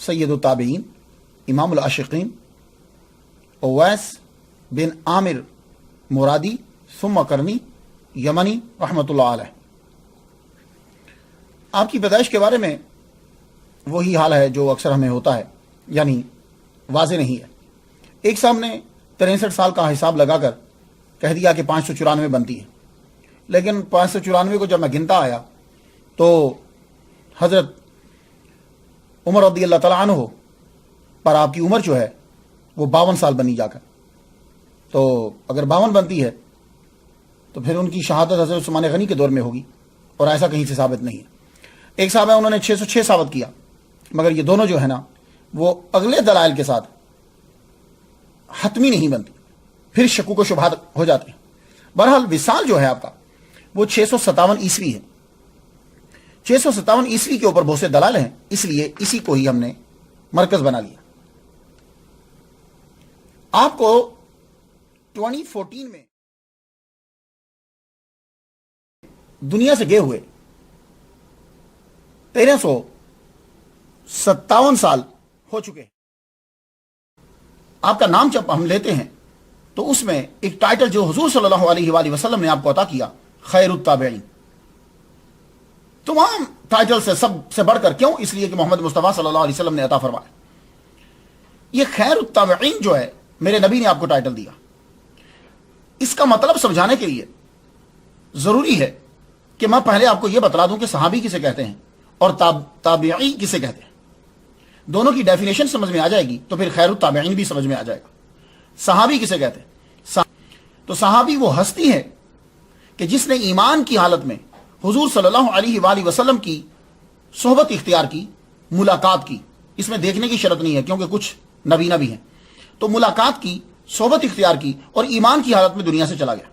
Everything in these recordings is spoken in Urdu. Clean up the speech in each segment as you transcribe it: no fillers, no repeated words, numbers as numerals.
سید التابعین امام العاشقین اویس بن عامر مرادی ثم کرنی یمنی رحمۃ اللہ علیہ. آپ کی پیدائش کے بارے میں وہی حال ہے جو اکثر ہمیں ہوتا ہے، یعنی واضح نہیں ہے. ایک صاحب نے 63 سال کا حساب لگا کر کہہ دیا کہ 594 بنتی ہے، لیکن 594 کو جب میں گنتا آیا تو حضرت عمر رضی اللہ تعالیٰ عنہ پر آپ کی عمر جو ہے وہ 52 سال بنی جا کر. تو اگر 52 بنتی ہے تو پھر ان کی شہادت حضرت عثمان غنی کے دور میں ہوگی، اور ایسا کہیں سے ثابت نہیں ہے. ایک صاحب ہے انہوں نے 606 ثابت کیا، مگر یہ دونوں جو ہے نا وہ اگلے دلائل کے ساتھ حتمی نہیں بنتی، پھر شکوک و شبہات ہو جاتے ہیں. بہرحال وصال جو ہے آپ کا وہ 657 عیسوی ہے. 657 عیسوی کے اوپر بہت سے دلائل ہیں، اس لیے اسی کو ہی ہم نے مرکز بنا لیا. آپ کو 2014 میں دنیا سے گئے ہوئے 1357 سال ہو چکے ہیں. آپ کا نام جب ہم لیتے ہیں تو اس میں ایک ٹائٹل جو حضور صلی اللہ علیہ وآلہ وسلم نے آپ کو عطا کیا، خیر التابعین. تمام ٹائٹل سے سب سے بڑھ کر کیوں؟ اس لیے کہ محمد مصطفیٰ صلی اللہ علیہ وسلم نے عطا فرمایا. یہ خیر التابعین جو ہے میرے نبی نے آپ کو ٹائٹل دیا. اس کا مطلب سمجھانے کے لیے ضروری ہے کہ میں پہلے آپ کو یہ بتلا دوں کہ صحابی کسے کہتے ہیں اور تابعی کسے کہتے ہیں. دونوں کی ڈیفینیشن سمجھ میں آ جائے گی تو پھر خیر التابعین بھی سمجھ میں آ جائے گا. صحابی کسے کہتے ہیں؟ تو صحابی وہ ہستی ہے کہ جس نے ایمان کی حالت میں حضور صلی اللہ علیہ وآلہ وسلم کی صحبت اختیار کی، ملاقات کی. اس میں دیکھنے کی شرط نہیں ہے کیونکہ کچھ نبینا بھی ہیں. تو ملاقات کی، صحبت اختیار کی اور ایمان کی حالت میں دنیا سے چلا گیا.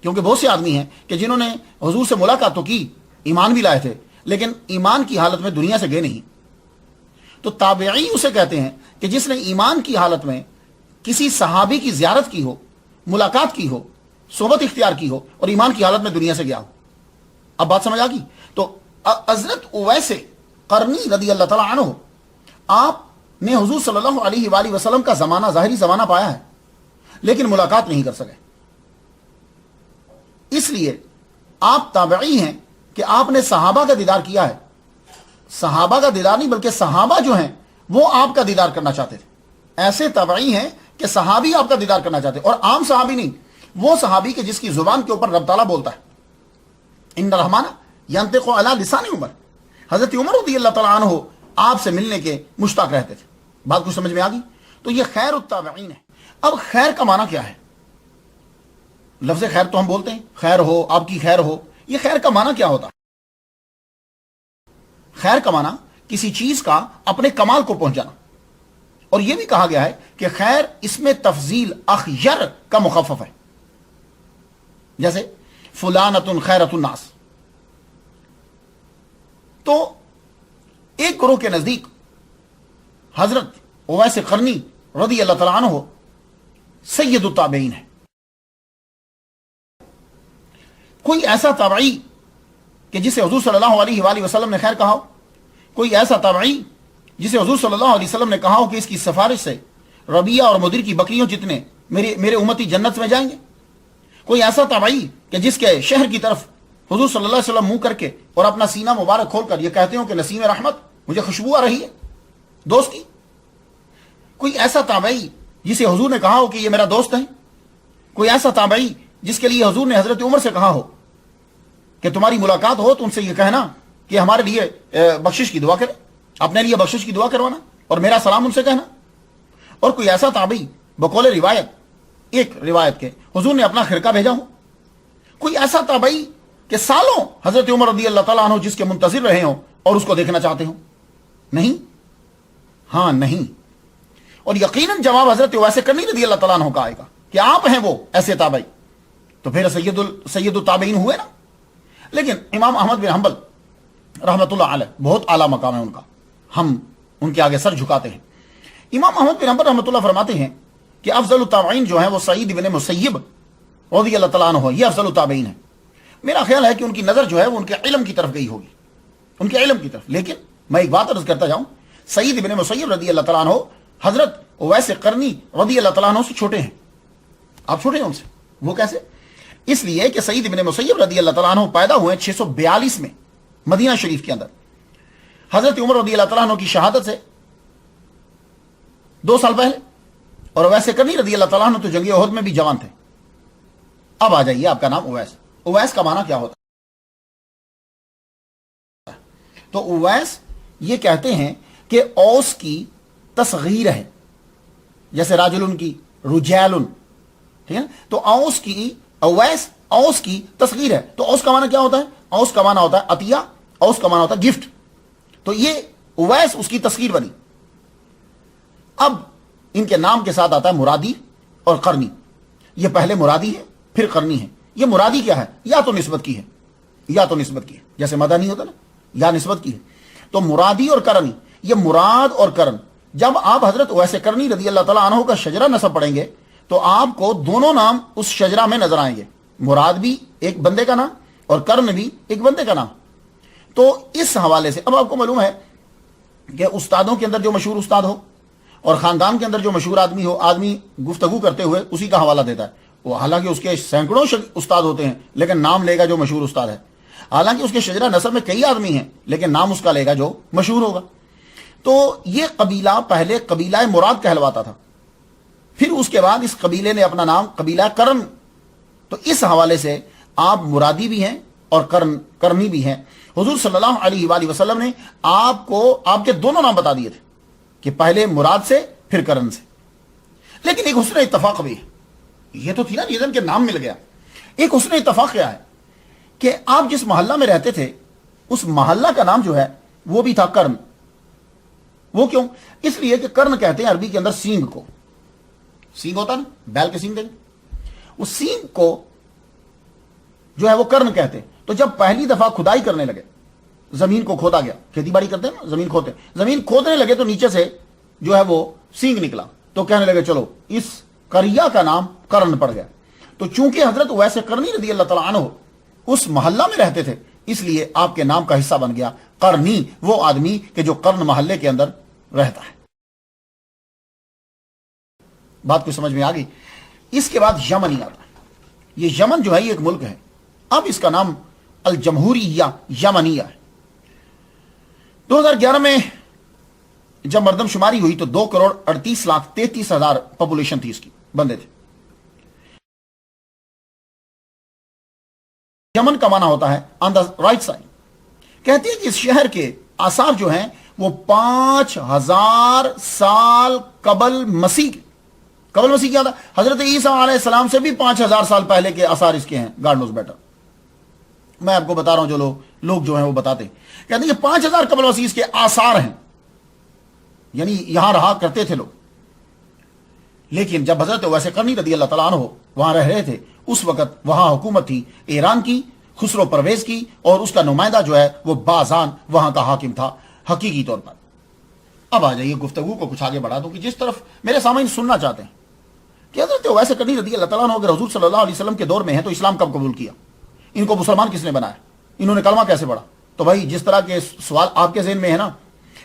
کیونکہ بہت سے آدمی ہیں کہ جنہوں نے حضور سے ملاقات تو کی، ایمان بھی لائے تھے، لیکن ایمان کی حالت میں دنیا سے گئے نہیں. تو تابعی اسے کہتے ہیں کہ جس نے ایمان کی حالت میں کسی صحابی کی زیارت کی ہو، ملاقات کی ہو، صحبت اختیار کی ہو اور ایمان کی حالت میں دنیا سے گیا ہو. اب بات سمجھ آ گئی؟ تو حضرت اویس قرنی رضی اللہ تعالیٰ عنہ، آپ نے حضور صلی اللہ علیہ وآلہ وسلم کا زمانہ، ظاہری زمانہ پایا ہے، لیکن ملاقات نہیں کر سکے. اس لیے آپ تابعی ہیں کہ آپ نے صحابہ کا دیدار کیا ہے. صحابہ کا دیدار نہیں بلکہ صحابہ جو ہیں وہ آپ کا دیدار کرنا چاہتے تھے. ایسے تابعی ہیں کہ صحابی آپ کا دیدار کرنا چاہتے ہیں، اور عام صحابی نہیں، وہ صحابی کے جس کی زبان کے اوپر رب تعالیٰ بولتا ہے. ان الرحمن ینطق علی لسان عمر. حضرت عمر رضی اللہ تعالیٰ عنہ آپ سے ملنے کے مشتاق رہتے تھے. بات کچھ سمجھ میں آ گئی؟ تو یہ خیر التابعین ہے. اب خیر کا معنی کیا ہے؟ لفظ خیر تو ہم بولتے ہیں خیر ہو، آپ کی خیر ہو. یہ خیر کا معنی کیا ہوتا ہے؟ خیر کا معنی کسی چیز کا اپنے کمال کو پہنچانا. اور یہ بھی کہا گیا ہے کہ خیر اس میں تفضیل اخیر کا مخفف ہے، جیسے فلانۃ خیرۃ الناس. تو ایک گروہ کے نزدیک حضرت اویس قرنی رضی اللہ تعالیٰ عنہ سید التابعین ہے. کوئی ایسا تابعی کہ جسے حضور صلی اللہ علیہ وآلہ وسلم نے خیر کہا ہو، کوئی ایسا تابعی جسے حضور صلی اللہ علیہ وسلم نے کہا ہو کہ اس کی سفارش سے ربیہ اور مدر کی بکریوں جتنے میرے امتی جنت میں جائیں گے. کوئی ایسا تابعی کہ جس کے شہر کی طرف حضور صلی اللہ علیہ وسلم منہ کر کے اور اپنا سینہ مبارک کھول کر یہ کہتے ہوں کہ نسیم رحمت، مجھے خوشبو آ رہی ہے دوست کی. کوئی ایسا تابعی جسے حضور نے کہا ہو کہ یہ میرا دوست ہے. کوئی ایسا تابعی جس کے لیے حضور نے حضرت عمر سے کہا ہو کہ تمہاری ملاقات ہو تو ان سے یہ کہنا کہ ہمارے لیے بخشش کی دعا کرے، اپنے لیے بخشش کی دعا کروانا اور میرا سلام ان سے کہنا. اور کوئی ایسا تابعی بقول روایت، ایک روایت کے حضور نے اپنا خرقہ بھیجا ہو. کوئی ایسا تابعی کہ سالوں حضرت عمر رضی اللہ تعالیٰ عنہ جس کے منتظر رہے ہوں اور اس کو دیکھنا چاہتے ہوں. نہیں، ہاں نہیں. اور یقیناً جواب حضرت اویس قرنی رضی اللہ تعالیٰ عنہ کا آئے گا کہ آپ ہیں وہ ایسے تابعی. تو پھر سید التابعین ہوئے نا. لیکن امام احمد بن حنبل رحمۃ اللہ علیہ، بہت اعلیٰ مقام ہے ان کا، ہم ان کے آگے سر جھکاتے ہیں. امام احمد بن حنبل رحمۃ اللہ فرماتے ہیں کہ افضل التابعین جو ہیں وہ سعید بن مسیب رضی اللہ تعالیٰ عنہ، یہ افضل التابعین ہیں. میرا خیال ہے کہ ان کی نظر جو ہے وہ ان کے علم کی طرف گئی ہوگی، ان کے علم کی طرف. لیکن میں ایک بات عرض کرتا جاؤں سعید ابن مسیب رضی اللہ تعالیٰ عنہ حضرت اویس قرنی رضی اللہ تعالیٰ عنہ سے چھوٹے ہیں. آپ چھوٹے ہیں ان سے. وہ کیسے؟ اس لیے کہ سعید ابن مسیب رضی اللہ تعالیٰ عنہ پیدا ہوئے 642 میں مدینہ شریف کے اندر. حضرت عمر رضی اللہ تعالیٰ عنہ کی شہادت سے 2 سال پہلے. اور اویس قرنی رضی اللہ تعالیٰ عنہ تو جنگ احد میں بھی جوان تھے. اب آ جائیے آپ کا نام اویس. اویس کا معنی کیا ہوتا ہے؟ تو اویس یہ کہتے ہیں کہ اوس کی تصغیر ہے، جیسے راجلن کی رجالن، ٹھیک ہے. تو اوس کی اویس اوس کی تصغیر ہے. تو اوس کا معنی کیا ہوتا ہے؟ اوس کا معنی ہوتا ہے عطیہ، اوس کا معنی ہوتا ہے گفٹ. تو یہ اویس اس کی تصغیر بنی. اب ان کے نام کے ساتھ آتا ہے مرادی اور قرنی. یہ پہلے مرادی ہے پھر قرنی ہے. یہ مرادی کیا ہے؟ یا تو نسبت کی ہے، یا تو نسبت کی ہے، جیسے مدنی ہوتا نا، یا نسبت کی ہے. تو مرادی اور قرنی، یہ مراد اور قرن. جب آپ حضرت اویس قرنی رضی اللہ تعالیٰ عنہ کا شجرہ نسب پڑھیں گے تو آپ کو دونوں نام اس شجرہ میں نظر آئیں گے. مراد بھی ایک بندے کا نام اور قرن بھی ایک بندے کا نام. تو اس حوالے سے اب آپ کو معلوم ہے کہ استادوں کے اندر جو مشہور استاد ہو اور خاندان کے اندر جو مشہور آدمی ہو، آدمی گفتگو کرتے ہوئے اسی کا حوالہ دیتا ہے. وہ حالانکہ اس کے سینکڑوں استاد ہوتے ہیں لیکن نام لے گا جو مشہور استاد ہے. حالانکہ اس کے شجرہ نسب میں کئی آدمی ہیں لیکن نام اس کا لے گا جو مشہور ہوگا. تو یہ قبیلہ پہلے قبیلہ مراد کہلواتا تھا، پھر اس کے بعد اس قبیلے نے اپنا نام قبیلہ قرن. تو اس حوالے سے آپ مرادی بھی ہیں اور قرنی بھی ہیں. حضور صلی اللہ علیہ وآلہ وسلم نے آپ کو آپ کے دونوں نام بتا دیے تھے کہ پہلے مراد سے پھر قرن سے. لیکن ایک حسن اتفاق بھی ہے. یہ تو تھی نا ریزن کے نام مل گیا. ایک حسن اتفاق کیا ہے کہ آپ جس محلہ میں رہتے تھے اس محلہ کا نام جو ہے وہ بھی تھا قرن. وہ کیوں؟ اس لیے کہ قرن کہتے ہیں عربی کے اندر سینگ کو. سینگ ہوتا نا، بیل کے سینگ دیکھیں، اس سینگ کو جو ہے وہ قرن کہتے ہیں. تو جب پہلی دفعہ کھدائی کرنے لگے، زمین کو کھودا گیا، کھیتی باڑی کرتے ہیں نا، زمین کھودتے، زمین کھودنے لگے تو نیچے سے جو ہے وہ سینگ نکلا. تو کہنے لگے چلو اس قریہ کا نام قرن پڑ گیا. تو چونکہ حضرت اویس قرنی رضی اللہ تعالیٰ عنہ اس محلہ میں رہتے تھے اس لیے آپ کے نام کا حصہ بن گیا قرنی، وہ آدمی کہ جو قرن محلے کے اندر رہتا ہے. بات کو سمجھ میں آ گئی. اس کے بعد یمنی آتا ہے. یہ یمن جو ہے یہ ایک ملک ہے. اب اس کا نام الجمہوریہ یمنیہ ہے. 2011 میں جب مردم شماری ہوئی تو 2,38,33,000 پاپولیشن تھی، اس کی بندے تھے. یمن کا معنی ہوتا ہے آن دا رائٹ سائڈ. کہتے ہیں کہ اس شہر کے آثار جو ہیں وہ 5,000 سال قبل مسیح کیا تھا. حضرت عیسیٰ علیہ السلام سے بھی 5,000 سال پہلے کے آثار اس کے ہیں. God knows better. میں آپ کو بتا رہا ہوں، جو لوگ جو ہیں وہ بتاتے ہیں، کہتے ہیں کہ 5,000 قبل مسیح اس کے آثار ہیں، یعنی یہاں رہا کرتے تھے لوگ. لیکن جب حضرت اویس قرنی رضی اللہ تعالیٰ عنہ وہاں رہ رہے تھے اس وقت وہاں حکومت تھی ایران کی، خسرو پرویز کی، اور اس کا نمائندہ جو ہے وہ بازان وہاں کا حاکم تھا حقیقی طور پر. اب آ جائیے گفتگو کو کچھ آگے بڑھا دوں کہ جس طرف میرے سامعین سننا چاہتے ہیں کہ حضرت اویس قرنی رضی اللہ تعالیٰ عنہ اگر حضور صلی اللہ علیہ وسلم کے دور میں ہے تو اسلام کب قبول کیا؟ ان کو مسلمان کس نے بنایا؟ انہوں نے کلمہ کیسے پڑھا؟ تو بھائی جس طرح کے سوال آپ کے ذہن میں ہے نا،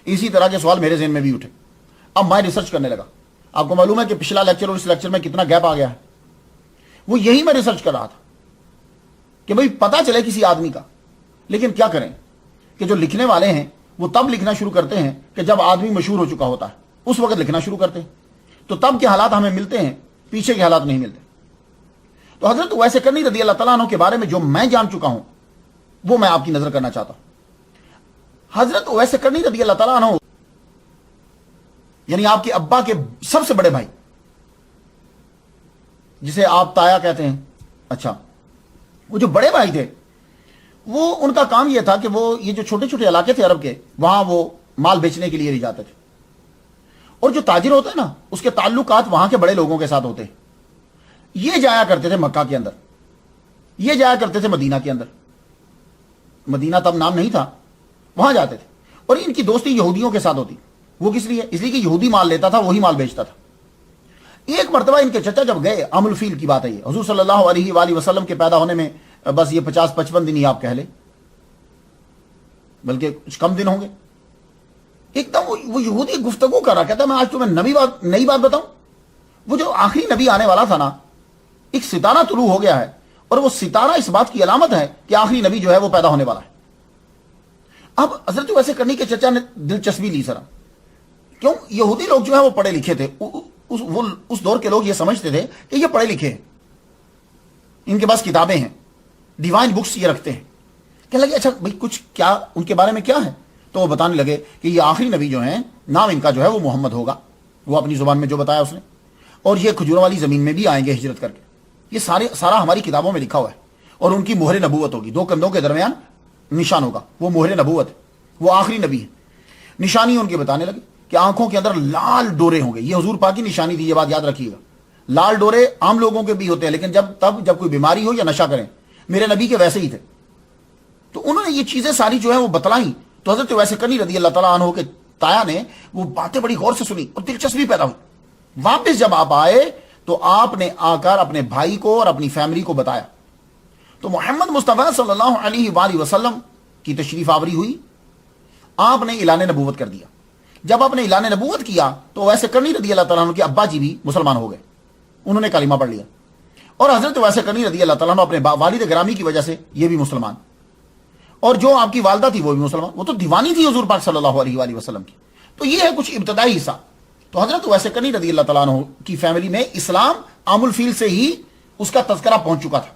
اسی طرح کے سوال میرے ذہن میں بھی اٹھے. اب میں ریسرچ کرنے لگا. آپ کو معلوم ہے کہ پچھلا لیکچر اور اس لیکچر میں کتنا گیپ آ گیا ہے. وہ یہی میں ریسرچ کر رہا تھا کہ بھئی پتہ چلے کسی آدمی کا. لیکن کیا کریں کہ جو لکھنے والے ہیں وہ تب لکھنا شروع کرتے ہیں کہ جب آدمی مشہور ہو چکا ہوتا ہے، اس وقت لکھنا شروع کرتے ہیں. تو تب کے حالات ہمیں ملتے ہیں، پیچھے کے حالات نہیں ملتے. تو حضرت اویس قرنی رضی اللہ تعالیٰ عنہ کے بارے میں جو میں جان چکا ہوں وہ میں آپ کی نظر کرنا چاہتا ہوں. حضرت اویس قرنی رضی اللہ تعالیٰ عنہ یعنی آپ کے ابا کے سب سے بڑے بھائی جسے آپ تایا کہتے ہیں، اچھا وہ جو بڑے بھائی تھے وہ ان کا کام یہ تھا کہ وہ یہ جو چھوٹے چھوٹے علاقے تھے عرب کے وہاں وہ مال بیچنے کے لیے لے جاتے تھے. اور جو تاجر ہوتا ہے نا اس کے تعلقات وہاں کے بڑے لوگوں کے ساتھ ہوتے ہیں. یہ جایا کرتے تھے مکہ کے اندر، یہ جایا کرتے تھے مدینہ کے اندر. مدینہ تب نام نہیں تھا، وہاں جاتے تھے. اور ان کی دوستی یہودیوں کے ساتھ ہوتی. وہ کس لیے؟ اس لیے کہ یہودی مال لیتا تھا وہی مال بیچتا تھا. ایک مرتبہ ان کے چچا جب گئے، عام الفیل کی بات ہے یہ، حضور صلی اللہ علیہ وآلہ وسلم کے پیدا ہونے میں بس یہ 50-55 دن ہی آپ کہہ لیں، بلکہ کچھ کم دن ہوں گے. ایک دم وہ یہودی گفتگو کر رہا، کہتا میں آج تمہیں نئی بات بتاؤں، وہ جو آخری نبی آنے والا تھا نا، ایک ستارہ طلوع ہو گیا ہے، اور وہ ستارہ اس بات کی علامت ہے کہ آخری نبی جو ہے وہ پیدا ہونے والا ہے۔ اب حضرت ویسے کرنی کے چچا نے دلچسپی لی ذرا، کیوں؟ یہودی لوگ جو ہے وہ پڑھے لکھے تھے، اس دور کے لوگ یہ سمجھتے تھے کہ یہ پڑھے لکھے ہیں، ان کے پاس کتابیں ہیں، ڈیوائن بکس یہ رکھتے ہیں۔ کہنے لگے اچھا بھائی کچھ کیا ان کے بارے میں کیا ہے؟ تو وہ بتانے لگے کہ یہ آخری نبی جو ہیں نام ان کا جو ہے وہ محمد ہوگا، وہ اپنی زبان میں جو بتایا اس نے، اور یہ کھجوروں والی زمین میں بھی آئیں گے ہجرت کر کے۔ یہ سارا ہماری کتابوں میں لکھا ہوا ہے، اور ان کی مہر نبوت ہوگی، 2 کندھوں کے درمیان نشان ہوگا، وہ مہر نبوت ہے، وہ آخری نبی ہے۔ نشانی ان کے بتانے لگے کہ آنکھوں کے اندر لال ڈورے ہوں گے، یہ حضور پاک کی نشانی تھی، یہ بات یاد رکھیے گا۔ لال ڈورے عام لوگوں کے بھی ہوتے ہیں، لیکن جب کوئی بیماری ہو یا نشہ کریں، میرے نبی کے ویسے ہی تھے۔ تو انہوں نے یہ چیزیں ساری جو ہیں وہ بتلائیں، تو حضرت ویسے کرنی رضی اللہ تعالیٰ عنہ کے تایا نے وہ باتیں بڑی غور سے سنی اور دلچسپی پیدا ہوئی۔ واپس جب آپ آئے تو آپ نے آ کر اپنے بھائی کو اور اپنی فیملی کو بتایا، تو محمد مصطفیٰ صلی اللہ علیہ وآلہ وسلم کی تشریف آوری ہوئی، آپ نے اعلان نبوت کر دیا۔ جب آپ نے اعلان نبوت کیا تو ویسے کرنی رضی اللہ تعالیٰ عنہ کے ابا جی بھی مسلمان ہو گئے، انہوں نے کلمہ پڑھ لیا، اور حضرت ویسے کرنی رضی اللہ تعالیٰ عنہ اپنے والد گرامی کی وجہ سے یہ بھی مسلمان، اور جو آپ کی والدہ تھی وہ بھی مسلمان، وہ تو دیوانی تھی حضور پاک صلی اللہ علیہ وآلہ وسلم کی۔ تو یہ ہے کچھ ابتدائی حصہ۔ تو حضرت ویسے کرنی رضی اللہ تعالیٰ عنہ کی فیملی میں اسلام عام الفیل سے ہی اس کا تذکرہ پہنچ چکا تھا،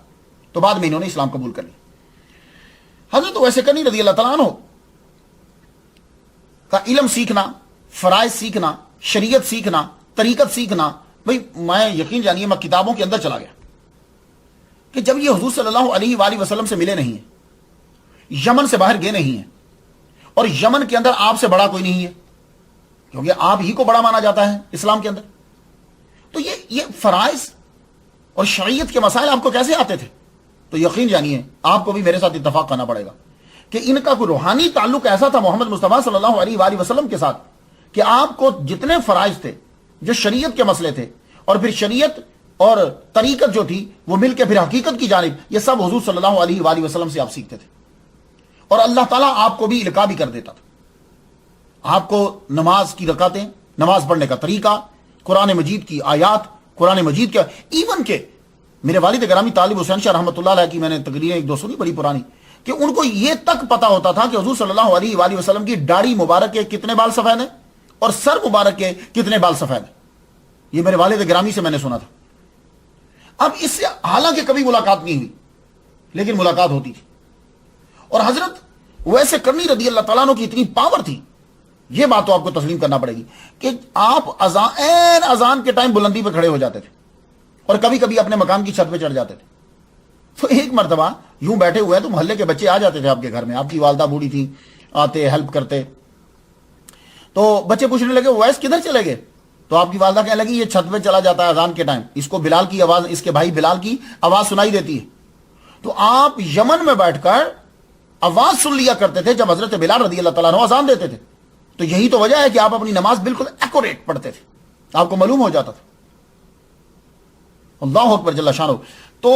تو بعد میں انہوں نے اسلام قبول کر لیا۔ حضرت ویسے کرنی رضی اللہ تعالیٰ عنہ کا علم سیکھنا، فرائض سیکھنا، شریعت سیکھنا، طریقت سیکھنا، بھئی میں یقین جانیے میں کتابوں کے اندر چلا گیا کہ جب یہ حضور صلی اللہ علیہ وآلہ وسلم سے ملے نہیں ہیں، یمن سے باہر گئے نہیں ہیں، اور یمن کے اندر آپ سے بڑا کوئی نہیں ہے، کیونکہ آپ ہی کو بڑا مانا جاتا ہے اسلام کے اندر، تو یہ فرائض اور شریعت کے مسائل آپ کو کیسے آتے تھے؟ تو یقین جانیے آپ کو بھی میرے ساتھ اتفاق کرنا پڑے گا کہ ان کا کوئی روحانی تعلق ایسا تھا محمد مصطفیٰ صلی اللہ علیہ وآلہ وسلم کے ساتھ کہ آپ کو جتنے فرائض تھے، جو شریعت کے مسئلے تھے، اور پھر شریعت اور طریقت جو تھی وہ مل کے پھر حقیقت کی جانب، یہ سب حضور صلی اللہ علیہ وآلہ وسلم سے آپ سیکھتے تھے، اور اللہ تعالیٰ آپ کو بھی القاء بھی کر دیتا تھا۔ آپ کو نماز کی رکعتیں، نماز پڑھنے کا طریقہ، قرآن مجید کی آیات، قرآن مجید کا، ایون کہ میرے والد گرامی طالب حسین شاہ رحمۃ اللہ علیہ کی میں نے تقریریں 1-2 سنی بڑی پرانی، کہ ان کو یہ تک پتا ہوتا تھا کہ حضور صلی اللہ علیہ وآلہ وسلم کی داڑھی مبارک کے کتنے بال سفید ہیں اور سر مبارک کے کتنے بال سفید ہیں۔ یہ میرے والد گرامی سے میں نے سنا تھا۔ اب اس سے حالانکہ کبھی ملاقات نہیں ہوئی، لیکن ملاقات ہوتی تھی، اور حضرت ویسے کرنی رضی اللہ تعالیٰ عنہ کی اتنی پاور تھی، یہ بات تو آپ کو تسلیم کرنا پڑے گی کہ آپ اذان کے ٹائم بلندی پہ کھڑے ہو جاتے تھے، اور کبھی کبھی اپنے مکان کی چھت پہ چڑھ جاتے تھے۔ تو ایک مرتبہ یوں بیٹھے ہوئے ہیں تو محلے کے بچے آ جاتے تھے آپ کے گھر میں، آپ کی والدہ بوڑھی تھی، آتے ہیلپ کرتے، تو بچے پوچھنے لگے ویس کدھر چلے گئے؟ تو آپ کی والدہ کہنے لگی یہ چھت پہ چلا جاتا ہے اذان کے ٹائم، اس کو بلال کی آواز، اس کے بھائی بلال کی آواز سنائی دیتی ہے۔ تو آپ یمن میں بیٹھ کر آواز سن لیا کرتے تھے جب حضرت بلال رضی اللہ تعالیٰ عنہ اذان دیتے تھے، تو یہی تو وجہ ہے کہ آپ اپنی نماز بالکل ایکوریٹ پڑھتے تھے، آپ کو معلوم ہو جاتا تھا۔ اللہ اکبر جل شانہ۔ تو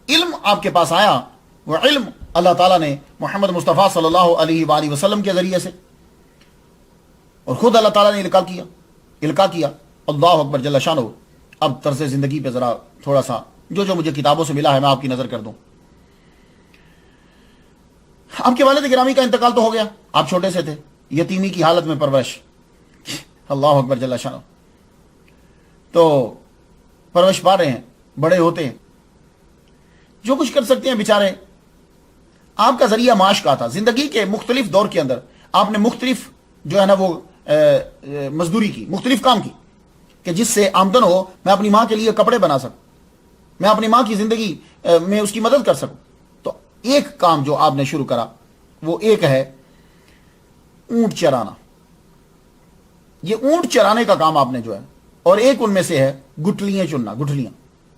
علم آپ کے پاس آیا، وہ علم اللہ تعالیٰ نے محمد مصطفیٰ صلی اللہ علیہ وآلہ وسلم کے ذریعے سے، اور خود اللہ تعالیٰ نے القاء کیا۔ اللہ اکبر جل شانہ۔ اب طرز زندگی پہ ذرا تھوڑا سا جو مجھے کتابوں سے ملا ہے میں آپ کی نظر کر دوں۔ آپ کے والد گرامی کا انتقال تو ہو گیا، آپ چھوٹے سے تھے، یتیمی کی حالت میں پرورش، اللہ اکبر جل شانہ، تو پرورش پا رہے ہیں، بڑے ہوتے ہیں، جو کچھ کر سکتے ہیں بیچارے۔ آپ کا ذریعہ معاش کا تھا، زندگی کے مختلف دور کے اندر آپ نے مختلف جو ہے نا وہ مزدوری کی، مختلف کام کی کہ جس سے آمدن ہو، میں اپنی ماں کے لیے کپڑے بنا سکوں، میں اپنی ماں کی زندگی میں اس کی مدد کر سکوں۔ تو ایک کام جو آپ نے شروع کرا وہ ایک ہے اونٹ چرانا۔ یہ اونٹ چرانے کا کام آپ نے جو ہے، اور ایک ان میں سے ہے گٹھلیاں چننا، گٹھلیاں،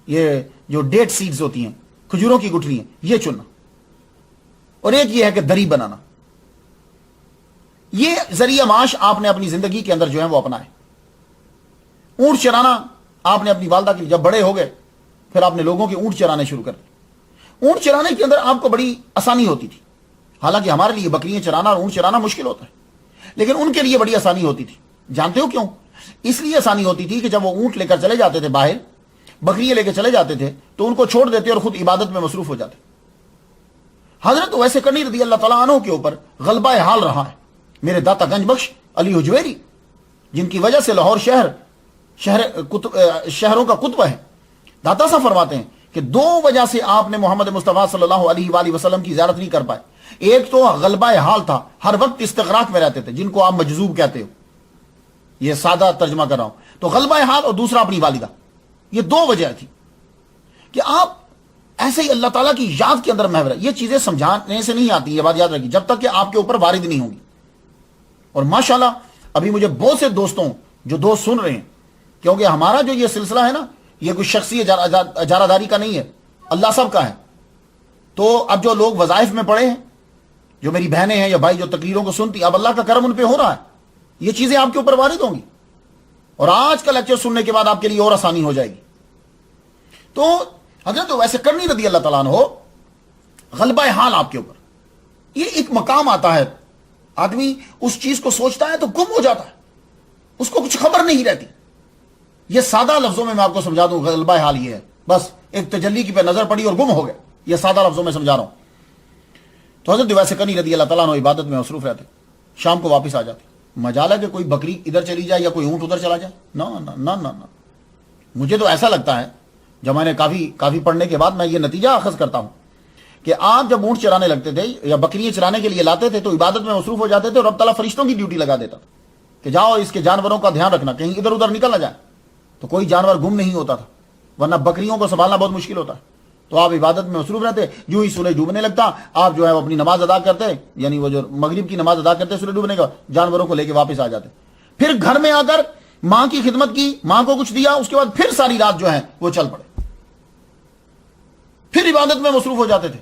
یہ جو ڈیٹ سیڈز ہوتی ہیں، کھجوروں کی گٹھلیاں، یہ چننا، اور ایک یہ ہے کہ دری بنانا۔ یہ ذریعہ معاش آپ نے اپنی زندگی کے اندر جو ہے وہ اپنائے۔ اونٹ چرانا آپ نے اپنی والدہ کی، جب بڑے ہو گئے پھر آپ نے لوگوں کے اونٹ چرانے شروع کر دیے۔ اونٹ چرانے کے اندر آپ کو بڑی آسانی ہوتی تھی، حالانکہ ہمارے لیے بکریاں چرانا اور اونٹ چرانا مشکل ہوتا ہے، لیکن ان کے لیے بڑی آسانی ہوتی تھی. جانتے ہو کیوں؟ اس لیے آسانی ہوتی تھی کہ جب وہ اونٹ لے کر چلے جاتے تھے باہر، بکریاں لے کے چلے جاتے تھے، تو ان کو چھوڑ دیتے اور خود عبادت میں مصروف ہو جاتے. حضرت ویسے کرنی رضی اللہ تعالیٰ عنہ کے اوپر غلبہ حال رہا ہے میرے داتا گنج بخش علی حجویری، جن کی وجہ سے لاہور شہروں کا قطب ہے. داتا صاحب فرماتے ہیں کہ 2 وجہ سے آپ نے محمد مصطفیٰ صلی اللہ علیہ وآلہ وسلم کی زیارت نہیں کر پائے. ایک تو غلبہ حال تھا، ہر وقت استغراق میں رہتے تھے، جن کو آپ مجذوب کہتے ہو، یہ سادہ ترجمہ کر رہا ہوں. تو غلبہ حال، اور دوسرا اپنی والدہ. یہ 2 وجہ تھی کہ آپ ایسے ہی اللہ تعالیٰ کی یاد کے اندر محو رہے. یہ چیزیں سمجھانے سے نہیں آتی، یہ بات یاد رکھیے، جب تک کہ آپ کے اوپر وارد نہیں ہوگی. اور ماشاءاللہ ابھی مجھے بہت سے دوستوں جو دوست سن رہے ہیں، کیونکہ ہمارا جو یہ سلسلہ ہے نا، یہ کوئی شخصی اجارہ داری کا نہیں ہے، اللہ سب کا ہے. تو اب جو لوگ وظائف میں پڑے ہیں، جو میری بہنیں ہیں یا بھائی جو تقریروں کو سنتی، اب اللہ کا کرم ان پہ ہو رہا ہے، یہ چیزیں آپ کے اوپر وارد ہوں گی، اور آج کا لیکچر سننے کے بعد آپ کے لیے اور آسانی ہو جائے گی. تو حضرت ویسے کرنی رضی اللہ تعالیٰ عنہ غلبہ حال آپ کے اوپر، یہ ایک مقام آتا ہے، آدمی اس چیز کو سوچتا ہے تو گم ہو جاتا ہے، اس کو کچھ خبر نہیں رہتی. یہ سادہ لفظوں میں آپ کو سمجھا دوں، غلبہ حال یہ ہے، بس ایک تجلی کی پہ نظر پڑی اور گم ہو گئے. یہ سادہ لفظوں میں سمجھا رہا ہوں. تو حضرت ویسے کرنی رضی اللہ تعالیٰ عنہ عبادت میں مصروف رہتے، شام کو واپس آ جاتے. مجال ہے کہ کوئی بکری ادھر چلی جائے یا کوئی اونٹ ادھر چلا جائے؟ نہ. مجھے تو ایسا لگتا ہے، جب میں نے کافی پڑھنے کے بعد میں یہ نتیجہ اخذ کرتا ہوں کہ آپ جب اونٹ چرانے لگتے تھے یا بکریاں چرانے کے لیے لاتے تھے تو عبادت میں مصروف ہو جاتے تھے، اور رب تعالیٰ فرشتوں کی ڈیوٹی لگا دیتا تھا کہ جاؤ اس کے جانوروں کا دھیان رکھنا، کہیں ادھر ادھر نکل نہ جائے. تو کوئی جانور گم نہیں ہوتا تھا، ورنہ بکریوں کو سنبھالنا بہت مشکل ہوتا ہے. تو آپ عبادت میں مصروف رہتے. جو ہی سورج ڈوبنے لگتا، آپ جو ہے وہ اپنی نماز ادا کرتے، یعنی وہ جو مغرب کی نماز ادا کرتے سورج ڈوبنے کا، جانوروں کو لے کے واپس آ جاتے. پھر گھر میں آ کر ماں کی خدمت کی، ماں کو کچھ دیا، اس کے بعد پھر ساری رات جو ہے وہ چل پڑے، پھر عبادت میں مصروف ہو جاتے تھے.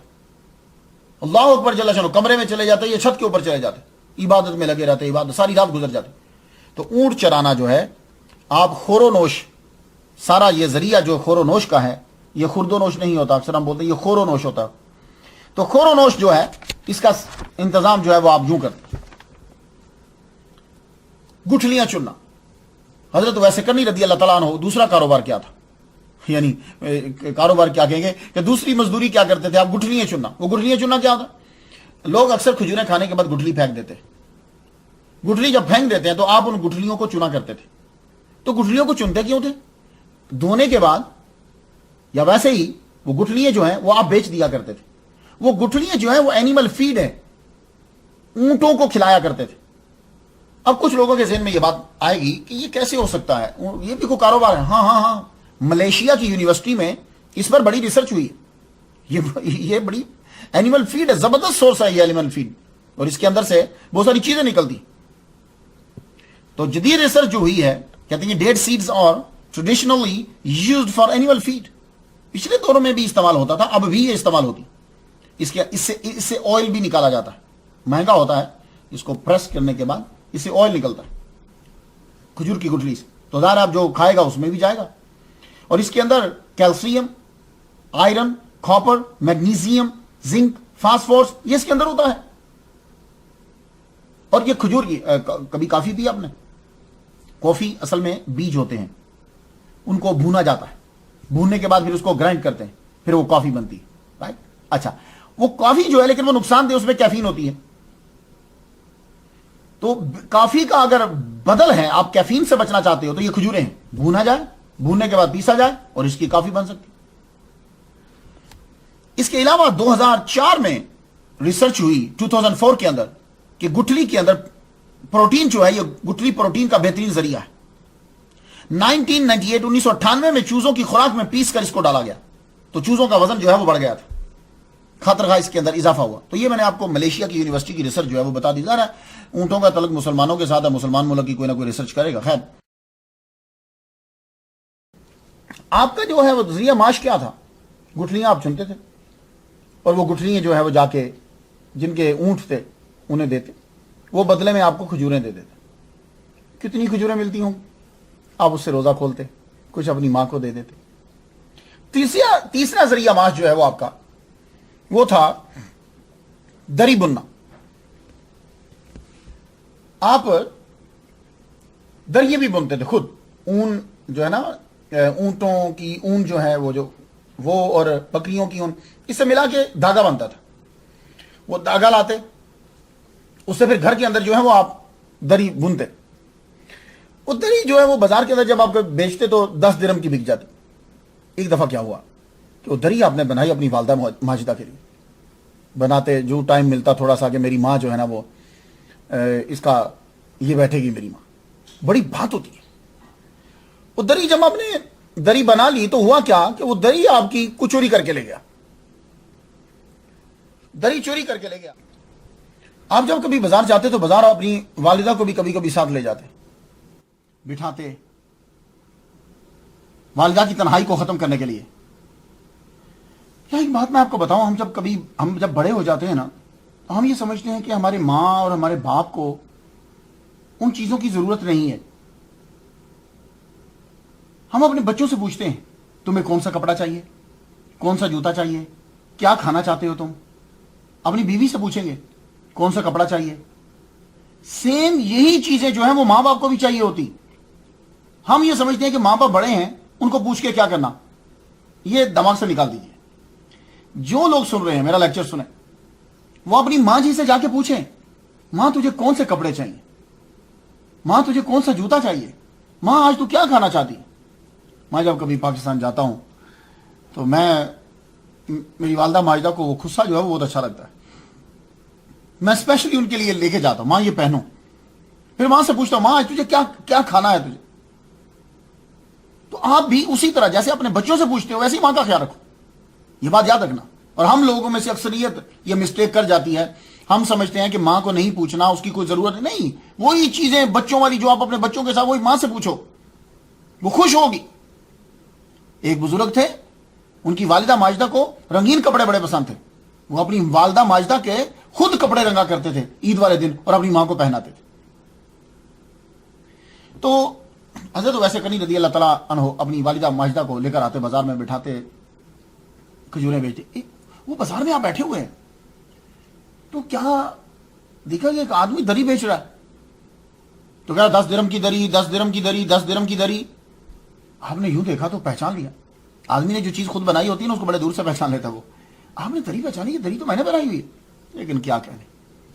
اللہ اکبر جل شانہ. کمرے میں چلے جاتے یا چھت کے اوپر چلے جاتے، عبادت میں لگے رہتے، عبادت ساری رات گزر جاتے. تو اونٹ چرانا جو ہے، آپ خور و نوش، سارا یہ ذریعہ جو خور و نوش کا ہے، یہ خرد و نوش نہیں ہوتا، اکثر ہم بولتے ہیں یہ خور و نوش ہوتا. تو خور و نوش جو ہے، اس کا انتظام جو ہے وہ آپ یوں کرتے. گٹھلیاں چننا. حضرت ویسے کرنی رضی اللہ تعالیٰ عنہ دوسرا کاروبار کیا تھا، یعنی کاروبار کیا کہیں گے کہ دوسری مزدوری کیا کرتے تھے آپ؟ گٹھلیاں چننا. وہ گٹھلیاں چننا کیا ہوتا؟ لوگ اکثر کھجوریں کھانے کے بعد گٹھلی پھینک دیتے. گٹھلی جب پھینک دیتے ہیں تو آپ ان گٹھلیوں کو چنا کرتے تھے. تو گٹھلیوں کو چنتے کیوں تھے؟ دھونے کے بعد یا ویسے ہی وہ گٹھلیاں جو ہیں وہ آپ بیچ دیا کرتے تھے. وہ گٹھلیاں جو ہیں وہ اینیمل فیڈ ہے، اونٹوں کو کھلایا کرتے تھے. اب کچھ لوگوں کے ذہن میں یہ بات آئے گی کہ یہ کیسے ہو سکتا ہے، یہ بھی کوئی کاروبار ہے؟ ہاں، ملیشیا کی یونیورسٹی میں اس پر بڑی ریسرچ ہوئی ہے. یہ بڑی اینیمل فیڈ ہے، زبردست سورس ہے یہ اینیمل فیڈ، اور اس کے اندر سے بہت ساری چیزیں نکلتی. تو جدید ریسرچ جو ہوئی ہے، کہتے ہیں ڈیڈ سیڈز اور traditionally used for animal feed. پچھلے دوروں میں بھی استعمال ہوتا تھا، اب بھی یہ استعمال ہوتی. اس سے آئل بھی نکالا جاتا ہے، مہنگا ہوتا ہے. اس کو پریس کرنے کے بعد اس سے آئل نکلتا ہے کھجور کی گٹھلی سے. تو ظاہر آپ جو کھائے گا اس میں بھی جائے گا. اور اس کے اندر calcium, iron, copper, magnesium, zinc, phosphorus, یہ اس کے اندر ہوتا ہے. اور یہ کھجور کی کبھی کافی پی آپ نے؟ کافی اصل میں بیج ہوتے ہیں، ان کو بھونا جاتا ہے، بھوننے کے بعد پھر اس کو گرائنڈ کرتے ہیں، پھر وہ کافی بنتی ہے. رائٹ؟ اچھا، وہ کافی جو ہے لیکن وہ نقصان دہ، اس میں کیفین ہوتی ہے. تو کافی کا اگر بدل ہے، آپ کیفین سے بچنا چاہتے ہو تو یہ کھجوریں ہیں، بھونا جائے، بھوننے کے بعد پیسا جائے اور اس کی کافی بن سکتی. اس کے علاوہ 2004 میں ریسرچ ہوئی 2004 کے اندر کہ گٹھلی کے اندر پروٹین جو ہے، یہ گٹھلی پروٹین کا بہترین ذریعہ ہے. 1998 میں چوزوں کی خوراک میں پیس کر اس کو ڈالا گیا تو چوزوں کا وزن جو ہے وہ بڑھ گیا تھا، خاطرخواہ اس کے اندر اضافہ ہوا. تو یہ میں نے آپ کو ملیشیا کی یونیورسٹی کی ریسرچ جو ہے وہ بتا دی. جا رہا ہے اونٹوں کا تعلق مسلمانوں کے ساتھ ہے، مسلمان ملک کی کوئی نہ کوئی ریسرچ کرے گا. خیر، آپ کا جو ہے وہ ذریعہ معاش کیا تھا؟ گٹھلیاں آپ چنتے تھے، اور وہ گٹھلیاں جو ہے وہ جا کے جن کے اونٹ تھے انہیں دیتے، وہ بدلے میں آپ کو کھجوریں دے دیتے. کتنی کھجوریں ملتی ہوں، آپ اس سے روزہ کھولتے، کچھ اپنی ماں کو دے دیتے. تیسرا ذریعہ معاش جو ہے وہ آپ کا وہ تھا دری بننا. آپ دریے بھی بنتے تھے خود، اون جو ہے نا، اونٹوں کی اون جو ہے وہ اور بکریوں کی اون، اس سے ملا کے دھاگا بنتا تھا. وہ دھاگا لاتے، اس سے پھر گھر کے اندر جو ہے وہ آپ دری بنتے. وہ دری جو ہے وہ بازار کے اندر جب آپ بیچتے تو 10 درہم کی بک جاتی. ایک دفعہ کیا ہوا کہ وہ دری آپ نے بنائی اپنی والدہ ماجدہ کے لیے. بناتے جو ٹائم ملتا تھوڑا سا کہ میری ماں جو ہے نا وہ اس کا یہ بیٹھے گی میری ماں، بڑی بات ہوتی ہے. وہ دری جب آپ نے دری بنا لی تو ہوا کیا کہ وہ دری آپ کی کو چوری کر کے لے گیا. دری چوری کر کے لے گیا. آپ جب کبھی بازار جاتے تو بازار اپنی والدہ کو بھی کبھی کبھی ساتھ لے جاتے، بٹھاتے والدہ کی تنہائی کو ختم کرنے کے لیے. ایک بات میں آپ کو بتاؤں، ہم جب بڑے ہو جاتے ہیں نا تو ہم یہ سمجھتے ہیں کہ ہمارے ماں اور ہمارے باپ کو ان چیزوں کی ضرورت نہیں ہے. ہم اپنے بچوں سے پوچھتے ہیں تمہیں کون سا کپڑا چاہیے، کون سا جوتا چاہیے، کیا کھانا چاہتے ہو تم. اپنی بیوی سے پوچھیں گے کون سا کپڑا چاہیے. سیم یہی چیزیں جو ہیں وہ ماں باپ کو بھی چاہیے ہوتی. ہم یہ سمجھتے ہیں کہ ماں باپ بڑے ہیں، ان کو پوچھ کے کیا کرنا. یہ دماغ سے نکال دیجیے. جو لوگ سن رہے ہیں میرا لیکچر سنیں، وہ اپنی ماں جی سے جا کے پوچھیں ماں تجھے کون سے کپڑے چاہیے، ماں تجھے کون سا جوتا چاہیے، ماں آج تو کیا کھانا چاہتی. میں جب کبھی پاکستان جاتا ہوں تو میری والدہ ماجدہ کو وہ خصہ جو ہے وہ بہت اچھا لگتا ہے. میں اسپیشلی ان کے لیے لے کے جاتا ہوں، ماں یہ پہنو. پھر ماں سے پوچھتا ہوں ماں آج تجھے کیا کھانا ہے تجھے. تو آپ بھی اسی طرح جیسے اپنے بچوں سے پوچھتے ہو ویسے ہی ماں کا خیال رکھو. یہ بات یاد رکھنا. اور ہم لوگوں میں سے اکثریت یہ مسٹیک کر جاتی ہے، ہم سمجھتے ہیں کہ ماں کو نہیں پوچھنا، اس کی کوئی ضرورت نہیں. وہی چیزیں بچوں والی جو آپ اپنے بچوں کے ساتھ وہی ماں سے پوچھو، وہ خوش ہوگی. ایک بزرگ تھے، ان کی والدہ ماجدہ کو رنگین کپڑے بڑے پسند تھے. وہ اپنی والدہ ماجدہ کے خود کپڑے رنگا کرتے تھے عید والے دن اور اپنی ماں کو پہناتے تھے. تو حضرت ویسے کرنی رضی اللہ تعالیٰ عنہ اپنی والدہ ماجدہ کو لے کر آتے، بازار میں بٹھاتے، کھجوریں بیچتے. وہ بازار میں آپ بیٹھے ہوئے ہیں تو کیا دیکھا کہ ایک آدمی دری بیچ رہا ہے. تو کہا 10 درہم کی دری، 10 درہم کی دری، 10 درہم کی دری. آپ نے یوں دیکھا تو پہچان لیا. آدمی نے جو چیز خود بنائی ہوتی ہے نا اس کو بڑے دور سے پہچان لیتا. وہ آپ نے دری پہچانی، یہ دری تو میں نے بنائی ہوئی ہے. لیکن کیا کہنے،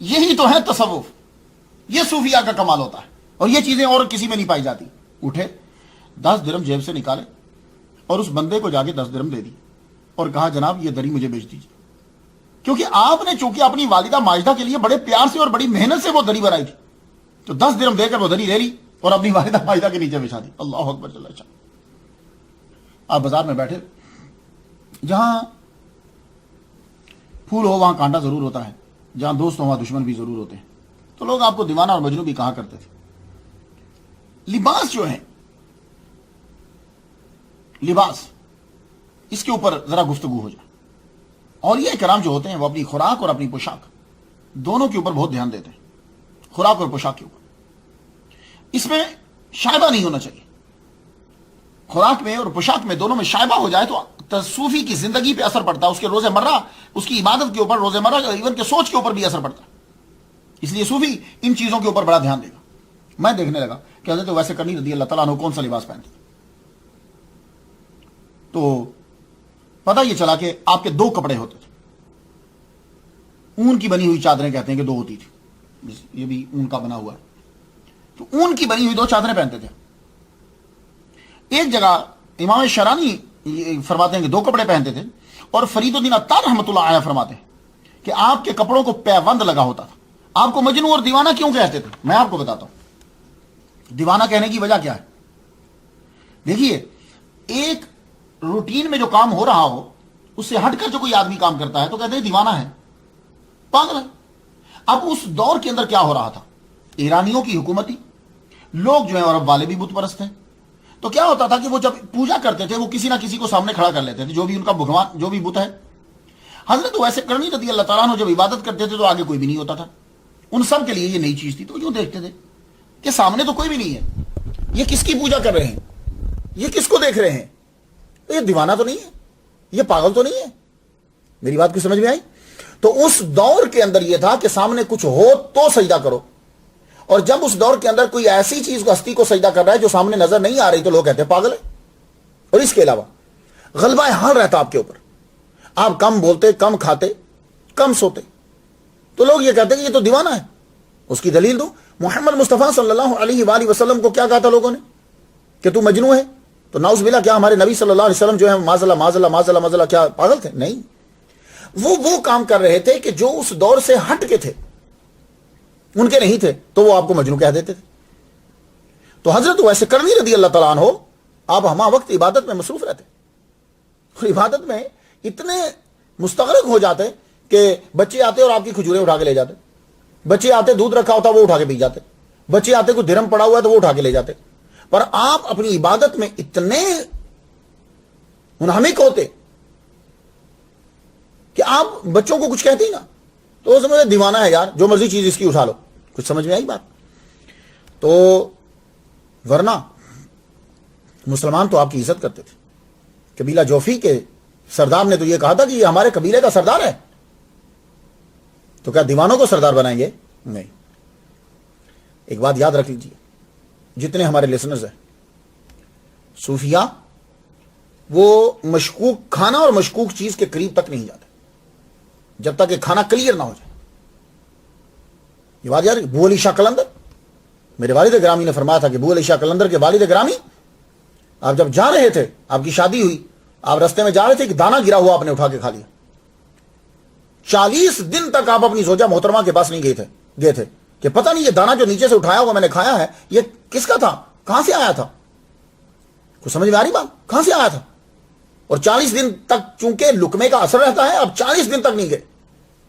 یہی تو ہے تصوف. یہ صوفیہ کا کمال ہوتا ہے اور یہ چیزیں اور کسی میں نہیں پائی جاتی. اٹھے 10 درہم جیب سے نکالے اور اس بندے کو جا کے 10 درہم دے دی اور کہا جناب یہ دری مجھے بیچ دیجیے. کیونکہ آپ نے چونکہ اپنی والدہ ماجدہ کے لیے بڑے پیار سے اور بڑی محنت سے وہ دری بنائی تھی، تو 10 درہم دے کر وہ دری لے لی اور اپنی والدہ ماجدہ کے نیچے بچھا دی. اللہ اکبر جل شان. آپ بازار میں بیٹھے، جہاں پھول ہو وہاں کانٹا ضرور ہوتا ہے، جہاں دوست ہو وہاں دشمن بھی ضرور ہوتے ہیں. تو لوگ آپ کو دیوانہ اور مجنون بھی کہا کرتے تھے. لباس جو ہے، لباس، اس کے اوپر ذرا گفتگو ہو جائے. اور یہ کرام جو ہوتے ہیں وہ اپنی خوراک اور اپنی پوشاک دونوں کے اوپر بہت دھیان دیتے ہیں. خوراک اور پوشاک کے اوپر اس میں شائبہ نہیں ہونا چاہیے. خوراک میں اور پوشاک میں دونوں میں شائبہ ہو جائے تو صوفی کی زندگی پہ اثر پڑتا ہے، اس کے روز مرہ، اس کی عبادت کے اوپر، روز مرہ ایون کے سوچ کے اوپر بھی اثر پڑتا ہے. اس لیے صوفی ان چیزوں کے اوپر بڑا دھیان دے گا. میں دیکھنے لگا کہ حضرت ویسے کرنی رضی اللہ تعالیٰ عنہ کون سا لباس پہنتے، تو پتہ یہ چلا کہ آپ کے 2 کپڑے ہوتے تھے. اون کی بنی ہوئی چادریں کہتے ہیں کہ 2 ہوتی تھی، یہ بھی اون کا بنا ہوا ہے. تو اون کی بنی ہوئی 2 چادریں پہنتے تھے. ایک جگہ امام شرانی فرماتے ہیں کہ 2 کپڑے پہنتے تھے، اور فرید الدین عطار رحمۃ اللہ علیہ فرماتے ہیں کہ آپ کے کپڑوں کو پیوند لگا ہوتا تھا. آپ کو مجنون اور دیوانہ کیوں کہتے تھے؟ میں آپ کو بتاتا ہوں. دیوانہ کہنے کی وجہ کیا ہے. دیکھیے، ایک روٹین میں جو کام ہو رہا ہو اس سے ہٹ کر جو کوئی آدمی کام کرتا ہے تو کہتے ہیں دیوانہ ہے، پاگل ہے. اب اس دور کے اندر کیا ہو رہا تھا، ایرانیوں کی حکومتی لوگ جو ہیں عرب والے بھی بت پرست ہیں. تو کیا ہوتا تھا کہ وہ جب پوجا کرتے تھے وہ کسی نہ کسی کو سامنے کھڑا کر لیتے تھے، جو بھی ان کا بھگوان، جو بھی بت ہے. حضرت ویسے کرنی رضی اللہ تعالیٰ عنہ جب عبادت کرتے تھے تو آگے کوئی بھی نہیں ہوتا تھا. ان سب کے لیے یہ نئی چیز تھی. تو یوں دیکھتے تھے کہ سامنے تو کوئی بھی نہیں ہے، یہ کس کی پوجا کر رہے ہیں، یہ کس کو دیکھ رہے ہیں، یہ دیوانہ تو نہیں ہے، یہ پاگل تو نہیں ہے. میری بات کو سمجھ میں آئی؟ تو اس دور کے اندر یہ تھا کہ سامنے کچھ ہو تو سجدہ کرو، اور جب اس دور کے اندر کوئی ایسی چیز کو ہستی کو سجدہ کر رہا ہے جو سامنے نظر نہیں آ رہی تو لوگ کہتے ہیں پاگل ہے. اور اس کے علاوہ غلبہ حال رہتا آپ کے اوپر, آپ کم بولتے, کم کھاتے, کم سوتے, تو لوگ یہ کہتے ہیں کہ یہ تو دیوانہ ہے. اس کی دلیل دو. محمد مصطفیٰ صلی اللہ علیہ وآلہ وسلم کو کیا کہا تھا لوگوں نے کہ تو مجنون ہے؟ تو نعوذ باللہ کیا ہمارے نبی صلی اللہ علیہ وسلم جو ہے معذلہ کیا پاگل تھے؟ نہیں, وہ کام کر رہے تھے کہ جو اس دور سے ہٹ کے تھے, ان کے نہیں تھے, تو وہ آپ کو مجنون کہہ دیتے تھے. تو حضرت ویسے کرنی رضی اللہ تعالیٰ عنہ آپ ہما وقت عبادت میں مصروف رہتے, اور عبادت میں اتنے مستغرق ہو جاتے کہ بچے آتے اور آپ کی کھجوریں اٹھا کے لے جاتے, بچے آتے دودھ رکھا ہوتا وہ اٹھا کے پی جاتے, بچے آتے کوئی درہم پڑا ہوا ہے تو وہ اٹھا کے لے جاتے. پر آپ اپنی عبادت میں اتنے منہمک ہوتے کہ آپ بچوں کو کچھ کہتے ہی نا, تو وہ سمجھے دیوانہ ہے یار, جو مرضی چیز اس کی اٹھا لو. کچھ سمجھ میں آئی بات؟ تو ورنہ مسلمان تو آپ کی عزت کرتے تھے. قبیلہ جوفی کے سردار نے تو یہ کہا تھا کہ یہ ہمارے قبیلے کا سردار ہے, تو کیا دیوانوں کو سردار بنائیں گے؟ نہیں. ایک بات یاد رکھ لیجیے, جتنے ہمارے لیسنرز ہیں, صوفیہ وہ مشکوک کھانا اور مشکوک چیز کے قریب تک نہیں جاتے جب تک کہ کھانا کلیئر نہ ہو جائے. یہ بات یاد رکھیے. ابو علی شاہ قلندر, میرے والد گرامی نے فرمایا تھا کہ ابو علی شاہ قلندر کے والد گرامی, آپ جب جا رہے تھے, آپ کی شادی ہوئی, آپ رستے میں جا رہے تھے کہ دانا گرا ہوا آپ نے اٹھا کے کھا لیا. 40 دن تک آپ اپنی زوجہ محترمہ کے پاس نہیں گئے تھے کہ پتہ نہیں یہ دانا جو نیچے سے اٹھایا ہوا میں نے کھایا ہے یہ کس کا تھا, کہاں سے آیا تھا. کچھ سمجھ میں آ رہی بات؟ کہاں سے آیا تھا؟ اور 40 دن تک چونکہ لقمے کا اثر رہتا ہے, اب 40 دن تک نہیں گئے.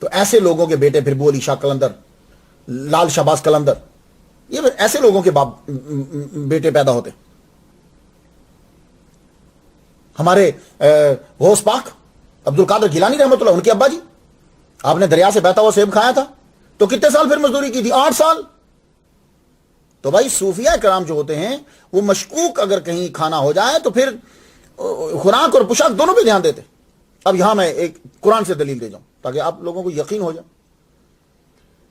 تو ایسے لوگوں کے بیٹے پھر ابو علی شاہ قلندر, لال شہباز قلندر, یہ ایسے لوگوں کے باپ بیٹے پیدا ہوتے. ہمارے غوث پاک عبد القادر گیلانی رحمۃ اللہ, ان کے ابا جی, آپ نے دریا سے بہتا ہوا سیب کھایا تھا تو کتنے سال پھر مزدوری کی تھی؟ 8 سال. تو بھائی صوفیہ کرام جو ہوتے ہیں وہ مشکوک اگر کہیں کھانا ہو جائے تو پھر خوراک اور پوشاک دونوں پہ دھیان دیتے. اب یہاں میں ایک قرآن سے دلیل دے جاؤں تاکہ آپ لوگوں کو یقین ہو جائے.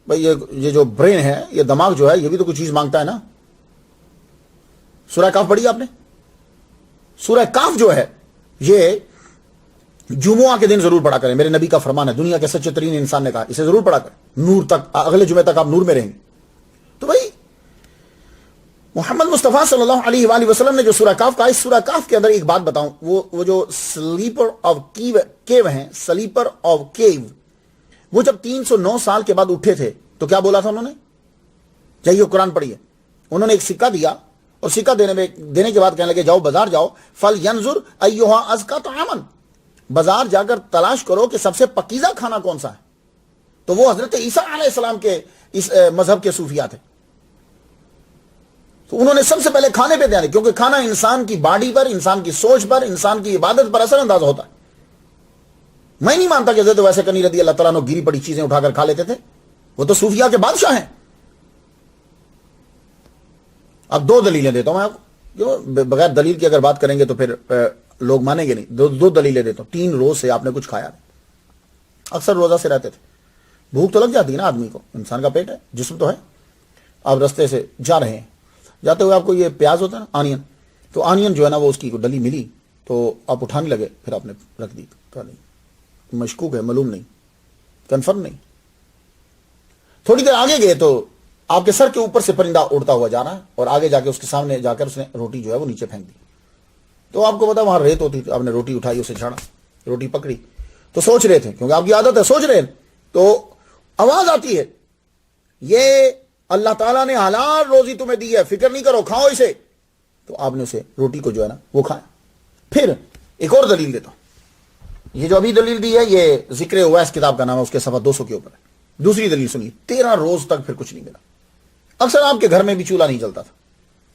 بھائی یہ جو برین ہے, یہ دماغ جو ہے, یہ بھی تو کچھ چیز مانگتا ہے نا. سورہ کاف پڑھی آپ نے؟ سورہ کاف جو ہے یہ جمعہ کے دن ضرور پڑھا کریں, میرے نبی کا فرمان ہے, دنیا کے سچے ترین انسان نے کہا اسے ضرور پڑھا کریں, نور تک, اگلے جمعے تک آپ نور میں رہیں گے. تو بھائی محمد مصطفیٰ صلی اللہ علیہ وآلہ وسلم نے جو سورہ کاف کہا, اس سورہ کاف کے اندر ایک بات بتاؤں, وہ جو سلیپر آف کیو ہیں, سلیپر آف کیو, وہ جب 309 سال کے بعد اٹھے تھے تو کیا بولا تھا انہوں نے؟ جائیے قرآن پڑھیے. انہوں نے ایک سکہ دیا اور سکہ دینے کے بعد کہنے لگے جاؤ بازار جاؤ, فل ینظر ایھا ازکا طعاما, بازار جا کر تلاش کرو کہ سب سے پکیزہ کھانا کون سا ہے. تو وہ حضرت عیسیٰ علیہ السلام کے اس مذہب کے صوفیہ تھے. تو انہوں نے سب سے پہلے کھانے پہ دھیان دیا, کیونکہ کھانا انسان کی باڈی پر, انسان کی سوچ پر, انسان کی عبادت پر اثر انداز ہوتا ہے. میں نہیں مانتا کہ حضرت ویسے کنی رضی اللہ تعالیٰ عنہ گری پڑی چیزیں اٹھا کر کھا لیتے تھے, وہ تو صوفیہ کے بادشاہ ہیں. اب 2 دلیلیں دیتا ہوں میں آپ کو, بغیر دلیل کی اگر بات کریں گے تو پھر لوگ مانیں گے نہیں. 2 دلیلیں دیتا ہوں. 3 روز سے آپ نے کچھ کھایا نہیں, اکثر روزہ سے رہتے تھے, بھوک تو لگ جاتی ہے نا آدمی کو, انسان کا پیٹ ہے, جسم تو ہے. آپ رستے سے جا رہے ہیں, جاتے ہوئے آپ کو یہ پیاز ہوتا ہے نا, آنین, تو آنین جو ہے نا وہ اس کی ڈلی ملی تو آپ اٹھانے لگے, پھر آپ نے رکھ دی. کہا نہیں, مشکوک ہے, معلوم نہیں, کنفرم نہیں. تھوڑی دیر آگے گئے تو آپ کے سر کے اوپر سے پرندہ اڑتا ہوا جا رہا ہے, اور آگے جا کے اس کے سامنے جا کر اس نے روٹی جو ہے وہ نیچے پھینک دی. تو آپ کو پتا وہاں ریت ہوتی تھی, آپ نے روٹی اٹھائی, اسے جھاڑا, روٹی پکڑی, تو سوچ رہے تھے, کیونکہ آپ کی عادت ہے سوچ رہے ہیں, تو آواز آتی ہے یہ اللہ تعالیٰ نے حلال روزی تمہیں دی ہے, فکر نہیں کرو, کھاؤ اسے. تو آپ نے اسے روٹی کو جو ہے نا وہ کھایا. پھر ایک اور دلیل دیتا ہوں, یہ جو ابھی دلیل دی ہے یہ ذکر اویس کتاب کا نام ہے, اس کے صفحہ 200 کے اوپر ہے. دوسری دلیل سنیے, 13 روز تک پھر کچھ نہیں ملا. اکثر آپ کے گھر میں بھی چولہا نہیں جلتا تھا,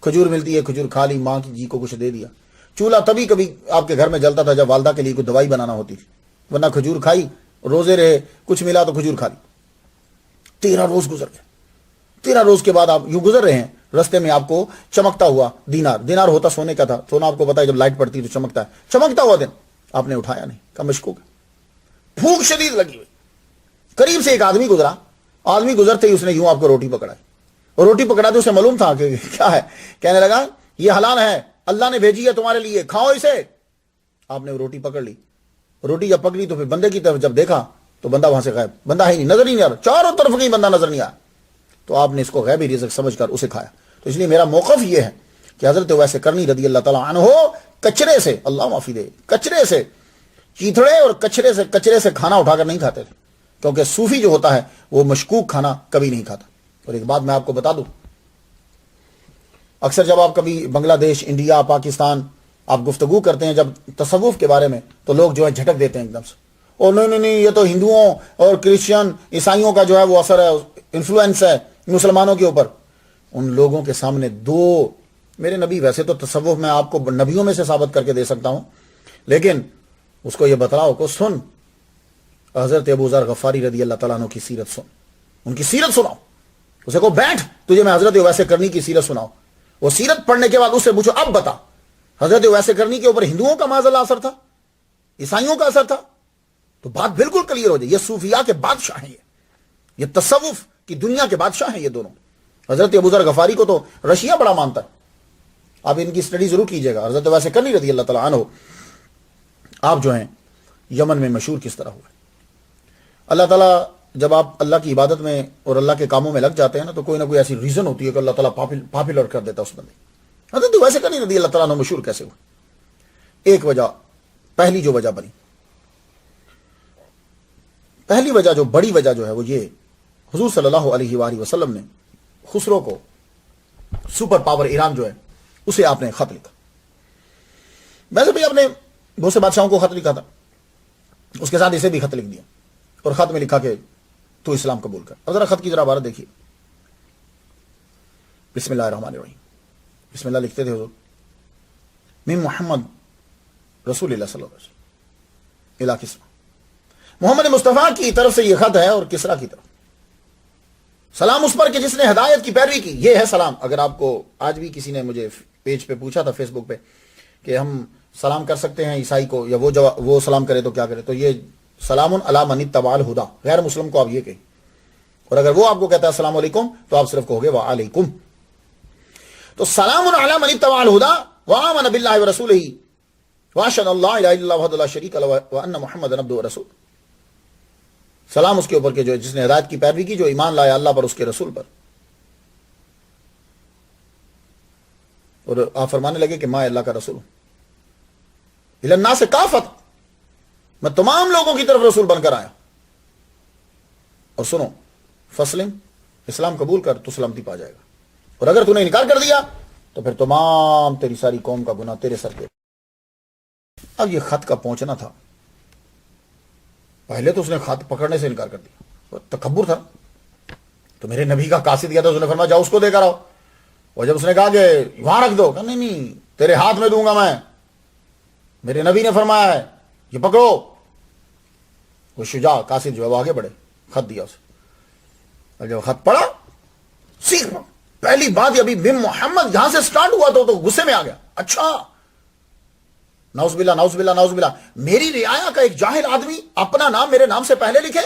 کھجور ملتی ہے, کھجور کھا لی, ماں کی جی کو کچھ دے دیا. چولہا تبھی کبھی آپ کے گھر میں جلتا تھا جب والدہ کے لیے کوئی دوائی بنانا ہوتی تھی, ورنہ کھجور کھائی, روزے رہے, کچھ ملا تو کھجور کھا لی. 13 روز گزر گئے. 13 روز کے بعد آپ یوں گزر رہے ہیں, رستے میں آپ کو چمکتا ہوا دینار ہوتا سونے کا تھا, سونا آپ کو پتا ہے جب لائٹ پڑتی تو چمکتا ہے, چمکتا ہوا دن آپ نے اٹھایا نہیں, کہا مشکوک ہے. بھوک شدید لگی ہوئی, قریب سے ایک آدمی گزرا, آدمی گزرتے ہی اس نے یوں آپ کو روٹی پکڑائی, اور روٹی پکڑا دی، اسے معلوم تھا کہ کیا ہے، کہنے لگا یہ حلال ہے، اللہ نے بھیجی ہے تمہارے لیے، کھاؤ اسے۔ آپ نے روٹی پکڑ لی، روٹی جب پکڑی تو پھر بندے کی طرف جب دیکھا تو بندہ وہاں سے غائب، بندہ ہے نہیں، نظر ہی نہیں آ رہا، چاروں طرف کہیں بندہ نظر نہیں آیا۔ تو آپ نے اس کو غیبی رزق سمجھ کر اسے کھایا۔ تو اس لیے میرا موقف یہ ہے کہ حضرت اویس قرنی رضی اللہ تعالیٰ عنہ کچرے سے، اللہ معافی دے، کچرے سے، چیتھڑے اور کچرے سے کھانا اٹھا کر نہیں کھاتے تھے، کیونکہ صوفی جو ہوتا ہے وہ مشکوک کھانا کبھی نہیں کھاتا۔ اور ایک بات میں آپ کو بتا دوں، اکثر جب آپ کبھی بنگلہ دیش، انڈیا، پاکستان آپ گفتگو کرتے ہیں جب تصوف کے بارے میں، تو لوگ جو ہے جھٹک دیتے ہیں ایک دم سے، اور نہیں یہ تو ہندوؤں اور کرسچن عیسائیوں کا جو ہے وہ اثر ہے، انفلوئنس ہے مسلمانوں کے اوپر۔ ان لوگوں کے سامنے دو میرے نبی، ویسے تو تصوف میں آپ کو نبیوں میں سے ثابت کر کے دے سکتا ہوں، لیکن اس کو یہ بتلاؤ کہ سن حضرت ابو ذر غفاری رضی اللہ تعالیٰ عنہ کی سیرت سن، ان کی سیرت سناؤ، اسے کو بیٹھ تجھے میں حضرت اویس قرنی کی سیرت سناؤ۔ وہ سیرت پڑھنے کے بعد اس سے پوچھو اب بتا حضرت اویس قرنی کے اوپر ہندوؤں کا معاذ اللہ اثر تھا، عیسائیوں کا اثر تھا؟ تو بات بالکل کلیئر ہو جائے۔ یہ صوفیاء کے بادشاہ ہیں، یہ تصوف کی دنیا کے بادشاہ ہیں یہ دونوں۔ حضرت ابو ذر غفاری کو تو رشیا بڑا مانتا ہے، آپ ان کی سٹڈی ضرور کیجئے گا۔ حضرت اویس قرنی رضی اللہ تعالیٰ عنہ آپ جو ہیں یمن میں مشہور کس طرح ہوئے۔ اللہ تعالیٰ جب آپ اللہ کی عبادت میں اور اللہ کے کاموں میں لگ جاتے ہیں نا، تو کوئی نہ کوئی ایسی ریزن ہوتی ہے کہ اللہ تعالیٰ پاپولر کر دیتا ہے اس بندے۔ حضرت اویس قرنی رضی اللہ تعالیٰ عنہ مشہور کیسے ہوئے؟ ایک وجہ، پہلی جو وجہ بنی، پہلی وجہ جو بڑی وجہ جو ہے وہ یہ، حضور صلی اللہ علیہ وآلہ وسلم نے خسرو کو، سپر پاور ایران جو ہے، اسے آپ نے خط لکھا۔ ویسے بھی آپ نے بہت سے بادشاہوں کو خط لکھا تھا، اس کے ساتھ اسے بھی خط لکھ دیا، اور خط میں لکھا کہ تو اسلام قبول کر۔ اب ذرا خط کی ذرا عبارت دیکھیے، بسم اللہ الرحمن الرحیم، بسم اللہ لکھتے تھے حضور، من محمد رسول اللہ صلی اللہ علیہ وسلم الی کسریٰ، محمد مصطفیٰ کی طرف سے یہ خط ہے اور کسریٰ کی طرف، سلام اس پر کہ جس نے ہدایت کی پیروی کی۔ یہ ہے سلام۔ اگر آپ کو آج بھی کسی نے مجھے پیج پہ پوچھا تھا، فیس بک پہ، کہ ہم سلام کر سکتے ہیں عیسائی کو، یا وہ سلام کرے تو کیا کرے، تو یہ سلام علی من اتبع الہدی، غیر مسلم کو آپ یہ کہیں، اور اگر وہ آپ کو کہتا ہے السلام علیکم تو آپ صرف کہو گے وعلیکم۔ تو سلام علی من اتبع الہدی وآمن باللہ ورسولہ واشهد ان لا الہ الا اللہ وحدہ لا شریک لہ وان محمدا عبدہ ورسولہ۔ سلام اس کے اوپر کہ جو جس نے ہدایت کی پیروی کی، جو ایمان لایا اللہ پر، اس کے رسول پر۔ اور آپ فرمانے لگے کہ میں اللہ کا رسول ہوں، الی الناس کافۃ، میں تمام لوگوں کی طرف رسول بن کر آیا۔ اور سنو، فسلم، اسلام قبول کر تو سلامتی پا جائے گا، اور اگر تو نے انکار کر دیا تو پھر تمام تیری ساری قوم کا گناہ تیرے سر پہ۔ اب یہ خط کا پہنچنا تھا، پہلے تو اس نے خط پکڑنے سے انکار کر دیا، تکبر تھا، تو میرے نبی کا قاصد گیا تھا، اس نے فرمایا جاؤ اس کو دے کر آؤ۔ اور جب اس نے کہا کہ وہاں رکھ دو، کہا نہیں تیرے ہاتھ میں دوں گا میں، میرے نبی نے فرمایا ہے یہ پکڑو۔ وہ شجاع قاصد جو ہے وہ آگے بڑھے، خط دیا اسے، اور جب خط پڑھا، سیکھ پہلی بات ابھی بن محمد یہاں سے سٹارٹ ہوا تو غصے میں آ گیا، اچھا نعوذ باللہ نعوذ باللہ نعوذ باللہ، میری رعایا کا ایک جاہل آدمی اپنا نام میرے نام سے پہلے لکھے،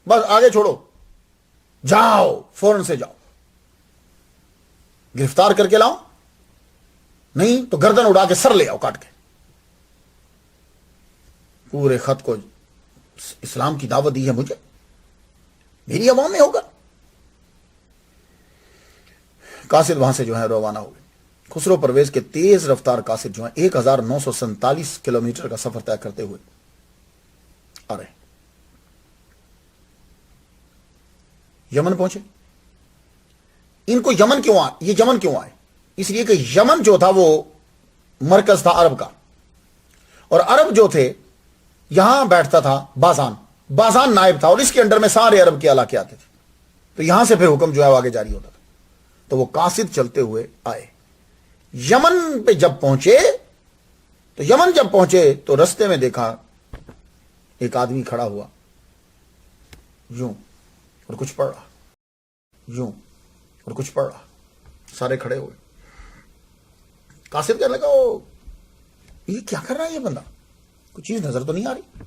بس آگے چھوڑو، جاؤ فوراً سے جاؤ، گرفتار کر کے لاؤ، نہیں تو گردن اڑا کے سر لے آؤ کاٹ کے۔ پورے خط کو اسلام کی دعوت دی ہے مجھے، میری عوام میں ہوگا۔ قاصد وہاں سے جو ہے روانہ ہو گئے۔ خسرو پرویز کے تیز رفتار قاصد جو ہیں 1947 کلومیٹر کا سفر طے کرتے ہوئے آ رہے ہیں، یمن پہنچے۔ ان کو یمن کیوں آئے؟ یہ یمن کیوں آئے؟ اس لیے کہ یمن جو تھا وہ مرکز تھا عرب کا، اور عرب جو تھے یہاں بیٹھتا تھا بازان نائب تھا، اور اس کے انڈر میں سارے عرب کے علاقے آتے تھے، تو یہاں سے پھر حکم جو ہے آگے جاری ہوتا تھا۔ تو وہ قاصد چلتے ہوئے آئے، یمن پہ جب پہنچے تو رستے میں دیکھا ایک آدمی کھڑا ہوا، یوں اور کچھ پڑھ رہا، یوں اور کچھ پڑھ رہا، سارے کھڑے ہوئے۔ قاصد کہنے لگا یہ کیا کر رہا ہے یہ بندہ، کچھ چیز نظر تو نہیں آ رہی۔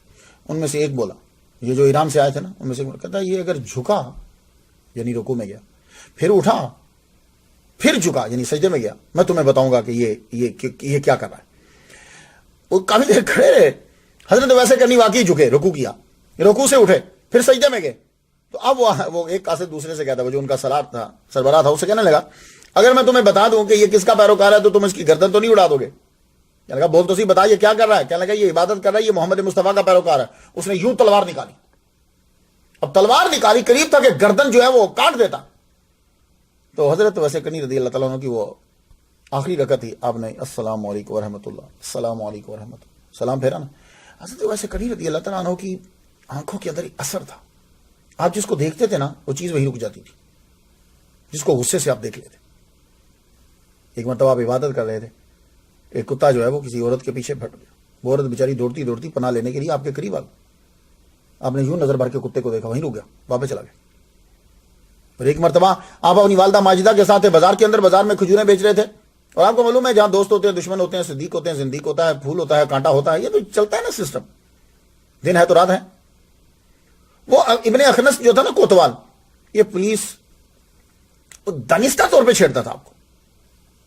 ان میں سے ایک بولا، یہ جو ایران سے آئے تھے نا، ان میں سے کہتا ہے یہ اگر جھکا، یعنی رکوع میں گیا، پھر اٹھا، پھر جھکا، یعنی سجدے میں گیا، میں تمہیں بتاؤں گا کہ یہ کیا کر رہا ہے. وہ کافی دیر کھڑے رہے. حضرت ویسے کرنی واقعی جھکے، رکوع کیا، رکوع سے اٹھے، پھر سجدے میں گئے. تو اب وہ ایک قاصد دوسرے سے کہتا، وہ جو ان کا سرار تھا، سربراہ تھا، اسے کہنے لگا اگر میں تمہیں بتا دوں کہ یہ کس کا پیروکار ہے تو تم اس کی گردن تو نہیں اڑا دو گے؟ کہنے لگا بول تو سی، بتا یہ کیا کر رہا ہے؟ کہنے لگا یہ عبادت کر رہا ہے، یہ محمد مصطفیٰ کا پیروکار ہے. اس نے یوں تلوار نکالی. اب تلوار نکالی، قریب تھا کہ گردن جو ہے وہ کاٹ دیتا. تو حضرت ویسے کرنی رضی اللہ تعالیٰ عنہ کی وہ آخری رکعت تھی، آپ نے السلام علیکم ورحمۃ اللہ، السلام علیکم ورحمۃ اللہ، سلام پھیرا نا. حضرت ویسے کرنی رضی اللہ تعالیٰ عنہ کی آنکھوں کے اندر ایک اثر تھا. آپ جس کو دیکھتے تھے نا وہ چیز وہی رک جاتی تھی، جس کو غصے سے آپ دیکھ لیتے. ایک مرتبہ آپ عبادت کر رہے تھے، ایک کتا جو ہے وہ کسی عورت کے پیچھے پھٹ گیا. وہ عورت بیچاری دوڑتی دوڑتی پناہ لینے کے لیے آپ کے قریب آ گئی. آپ نے یوں نظر بھر کے کتے کو دیکھا، وہیں رک گیا، واپس چلا گیا. اور ایک مرتبہ آپ اپنی والدہ ماجدہ کے ساتھ بازار کے اندر، بازار میں کھجوریں بیچ رہے تھے، اور آپ کو معلوم ہے جہاں دوست ہوتے ہیں دشمن ہوتے ہیں، صدیق ہوتے ہیں زندیق ہوتا ہے، پھول ہوتا ہے کانٹا ہوتا ہے، یہ تو چلتا ہے نا سسٹم، دن ہے تو رات ہے. وہ ابن اخنس جو تھا نا کوتوال، یہ پولیس دانستہ طور پہ چھیڑتا تھا آپ کو.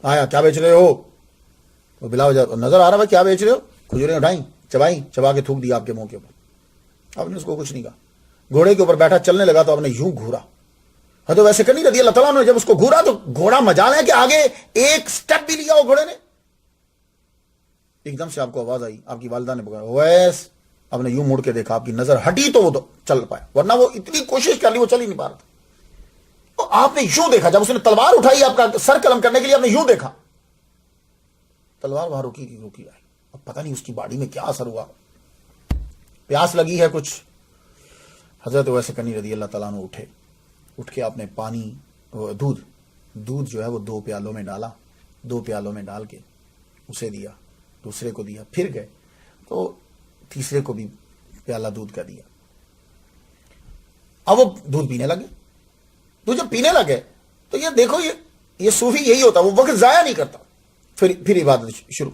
آیا کیا بیچ رہے ہو؟ وہ بلا وجہ نظر آ رہا ہے کیا بیچ رہے ہو؟ کھجوریں اٹھائیں، چبائیں، چبا کے تھوک دیا آپ کے منہ کے اوپر. آپ نے اس کو کچھ نہیں کہا. گھوڑے کے اوپر بیٹھا چلنے لگا تو آپ نے یوں گھورا. تو ویسے کرنی رضی اللہ تعالیٰ نے جب اس کو گھورا تو گھوڑا مجال ہے کہ آگے ایک سٹیپ بھی لیا وہ گھوڑے نے. ایک دم سے آپ کو آواز آئی، آپ کی والدہ نے پکارا اویس. آپ نے یوں مڑ کے دیکھا، آپ کی نظر ہٹی تو وہ تو چل پایا، ورنہ وہ اتنی کوشش کر لی وہ چل ہی نہیں پا رہا تھا. تو آپ نے یوں دیکھا، جب اس نے تلوار اٹھائی آپ کا سر قلم کرنے کے لیے، آپ نے یوں دیکھا، تلوار وہاں رکی آئی. اب پتہ نہیں اس کی باڈی میں کیا اثر ہوا، پیاس لگی ہے کچھ. حضرت ویسے کرنی رضی اللہ تعالیٰ عنہ اٹھے، اٹھ کے آپ نے پانی، دودھ جو ہے وہ 2 پیالوں میں ڈالا، 2 پیالوں میں ڈال کے اسے دیا، دوسرے کو دیا، پھر گئے تو تیسرے کو بھی پیالہ دودھ کا دیا. اب وہ دودھ پینے لگے. تو جب پینے لگے تو یہ دیکھو، یہ صوفی یہی ہوتا، وہ وقت ضائع نہیں کرتا. پھر عبادت شروع،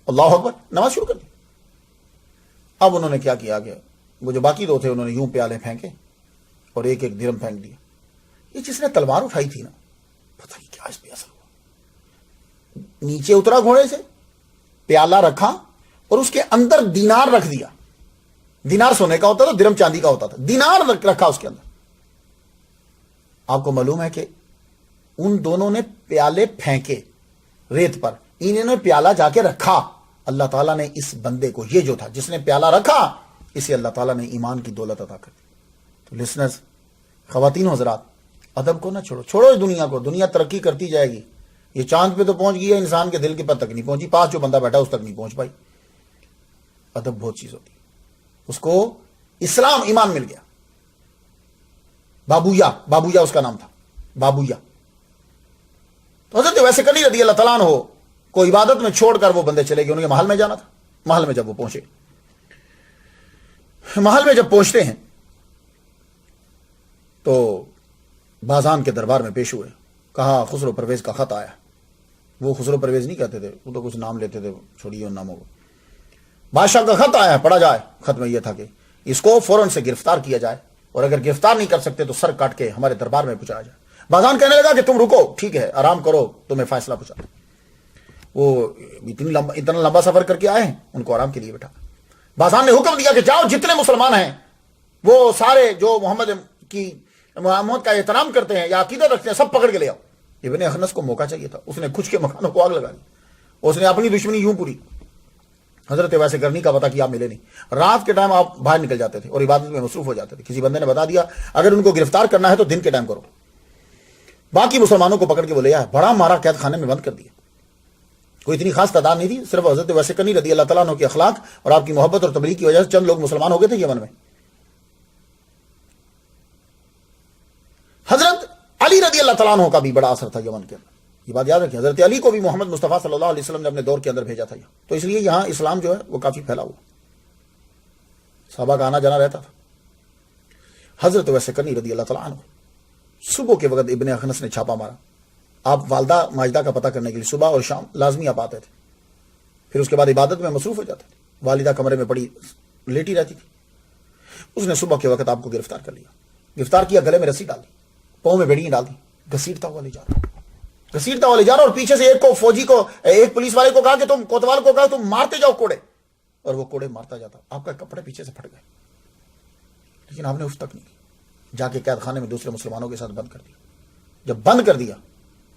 اللہ اکبر، نماز شروع کر دی. اب انہوں نے کیا کیا کہ وہ جو باقی 2 تھے انہوں نے یوں پیالے پھینکے اور ایک ایک درہم پھینک دیا. یہ جس نے تلوار اٹھائی تھی نا، پتہ نہیں کیا اس پہ اثر ہوا. نیچے اترا گھوڑے سے، پیالہ رکھا اور اس کے اندر دینار رکھ دیا. دینار سونے کا ہوتا تھا، درہم چاندی کا ہوتا تھا. دینار رکھا اس کے اندر. آپ کو معلوم ہے کہ ان دونوں نے پیالے پھینکے ریت پر، انہوں نے پیالہ جا کے رکھا. اللہ تعالیٰ نے اس بندے کو، یہ جو تھا جس نے پیالہ رکھا، اسے اللہ تعالیٰ نے ایمان کی دولت عطا کر دی. تو لسنرز، خواتین و حضرات، ادب کو نہ چھوڑو اس دنیا کو. دنیا ترقی کرتی جائے گی. یہ چاند پہ تو پہنچ گئی ہے، انسان کے دل کے پتہ تک نہیں پہنچی. پاس جو بندہ بیٹھا اس تک نہیں پہنچ پائی. ادب بہت چیز ہوتی ہے. اس کو اسلام، ایمان مل گیا. بابویا اس کا نام تھا، بابویا. تو حضرت ویسے کرنی رضی اللہ تعالیٰ عنہ کو عبادت میں چھوڑ کر وہ بندے چلے گئے. انہیں محل میں جانا تھا. محل میں جب وہ پہنچے، محل میں جب پہنچتے ہیں تو بازان کے دربار میں پیش ہوئے. کہا خسرو پرویز کا خط آیا. وہ خسرو پرویز نہیں کہتے تھے، وہ تو کچھ نام لیتے تھے، چھوڑیے ان ناموں کو. بادشاہ کا خط آیا، پڑھا جائے. خط میں یہ تھا کہ اس کو فوراً سے گرفتار کیا جائے، اور اگر گرفتار نہیں کر سکتے تو سر کاٹ کے ہمارے دربار میں پہنچایا جائے. بازان کہنے لگا کہ تم رکو، ٹھیک ہے، آرام کرو، تمہیں فیصلہ پہنچا. وہ اتنا لمبا سفر کر کے آئے ہیں، ان کو آرام کے لیے بیٹھا. بازان نے حکم دیا کہ جاؤ، جتنے مسلمان ہیں وہ سارے جو محمد کا احترام کرتے ہیں یا عقیدت رکھتے ہیں، سب پکڑ کے لے آؤ. ابن اخنس کو موقع چاہیے تھا. اس نے کھج کے مکانوں کو آگ لگا دی. اس نے اپنی دشمنی یوں پوری. حضرت ویسے کرنی کا پتہ کہ آپ ملے نہیں. رات کے ٹائم آپ باہر نکل جاتے تھے اور عبادت میں مصروف ہو جاتے تھے. کسی بندے نے بتا دیا اگر ان کو گرفتار کرنا ہے تو دن کے ٹائم کرو. باقی مسلمانوں کو پکڑ کے وہ لے آیا، بڑا مارا، قید خانے میں بند کر دیا. کوئی اتنی خاص تعداد نہیں تھی، صرف حضرت ویسے کرنی رضی اللہ تعالیٰ عنہ کے اخلاق اور آپ کی محبت اور تبلیغ کی وجہ سے چند لوگ مسلمان ہو گئے تھے یمن میں. حضرت علی رضی اللہ تعالیٰ عنہ کا بھی بڑا اثر تھا یمن کے اندر. یہ بات یاد رکھیں، حضرت علی کو بھی محمد مصطفیٰ صلی اللہ علیہ وسلم نے اپنے دور کے اندر بھیجا تھا. تو اس لیے یہاں اسلام جو ہے وہ کافی پھیلا ہوا، صحابہ کا آنا جانا رہتا تھا. حضرت ویسے کرنی رضی اللہ تعالیٰ عنہ صبح کے وقت ابن اخنس نے چھاپا مارا. آپ والدہ ماجدہ کا پتہ کرنے کے لیے صبح اور شام لازمی آپ آتے تھے. پھر اس کے بعد عبادت میں مصروف ہو جاتے تھے. والدہ کمرے میں پڑی لیٹی رہتی تھی. اس نے صبح کے وقت آپ کو گرفتار کر لیا. گرفتار کیا، گلے میں رسی ڈال دی، پاؤں میں بیڑیاں ڈال دی. گھسیٹتا ہوا لے جا رہا اور پیچھے سے ایک کو فوجی کو ایک پولیس والے کو کہا کہ تم کوتوال کو کہا تم مارتے جاؤ کوڑے، اور وہ کوڑے مارتا جاتا. آپ کا کپڑے پیچھے سے پھٹ گئے، لیکن آپ نے اس تک نہیں کی، جا کے قید خانے میں دوسرے مسلمانوں کے ساتھ بند کر دیا. جب بند کر دیا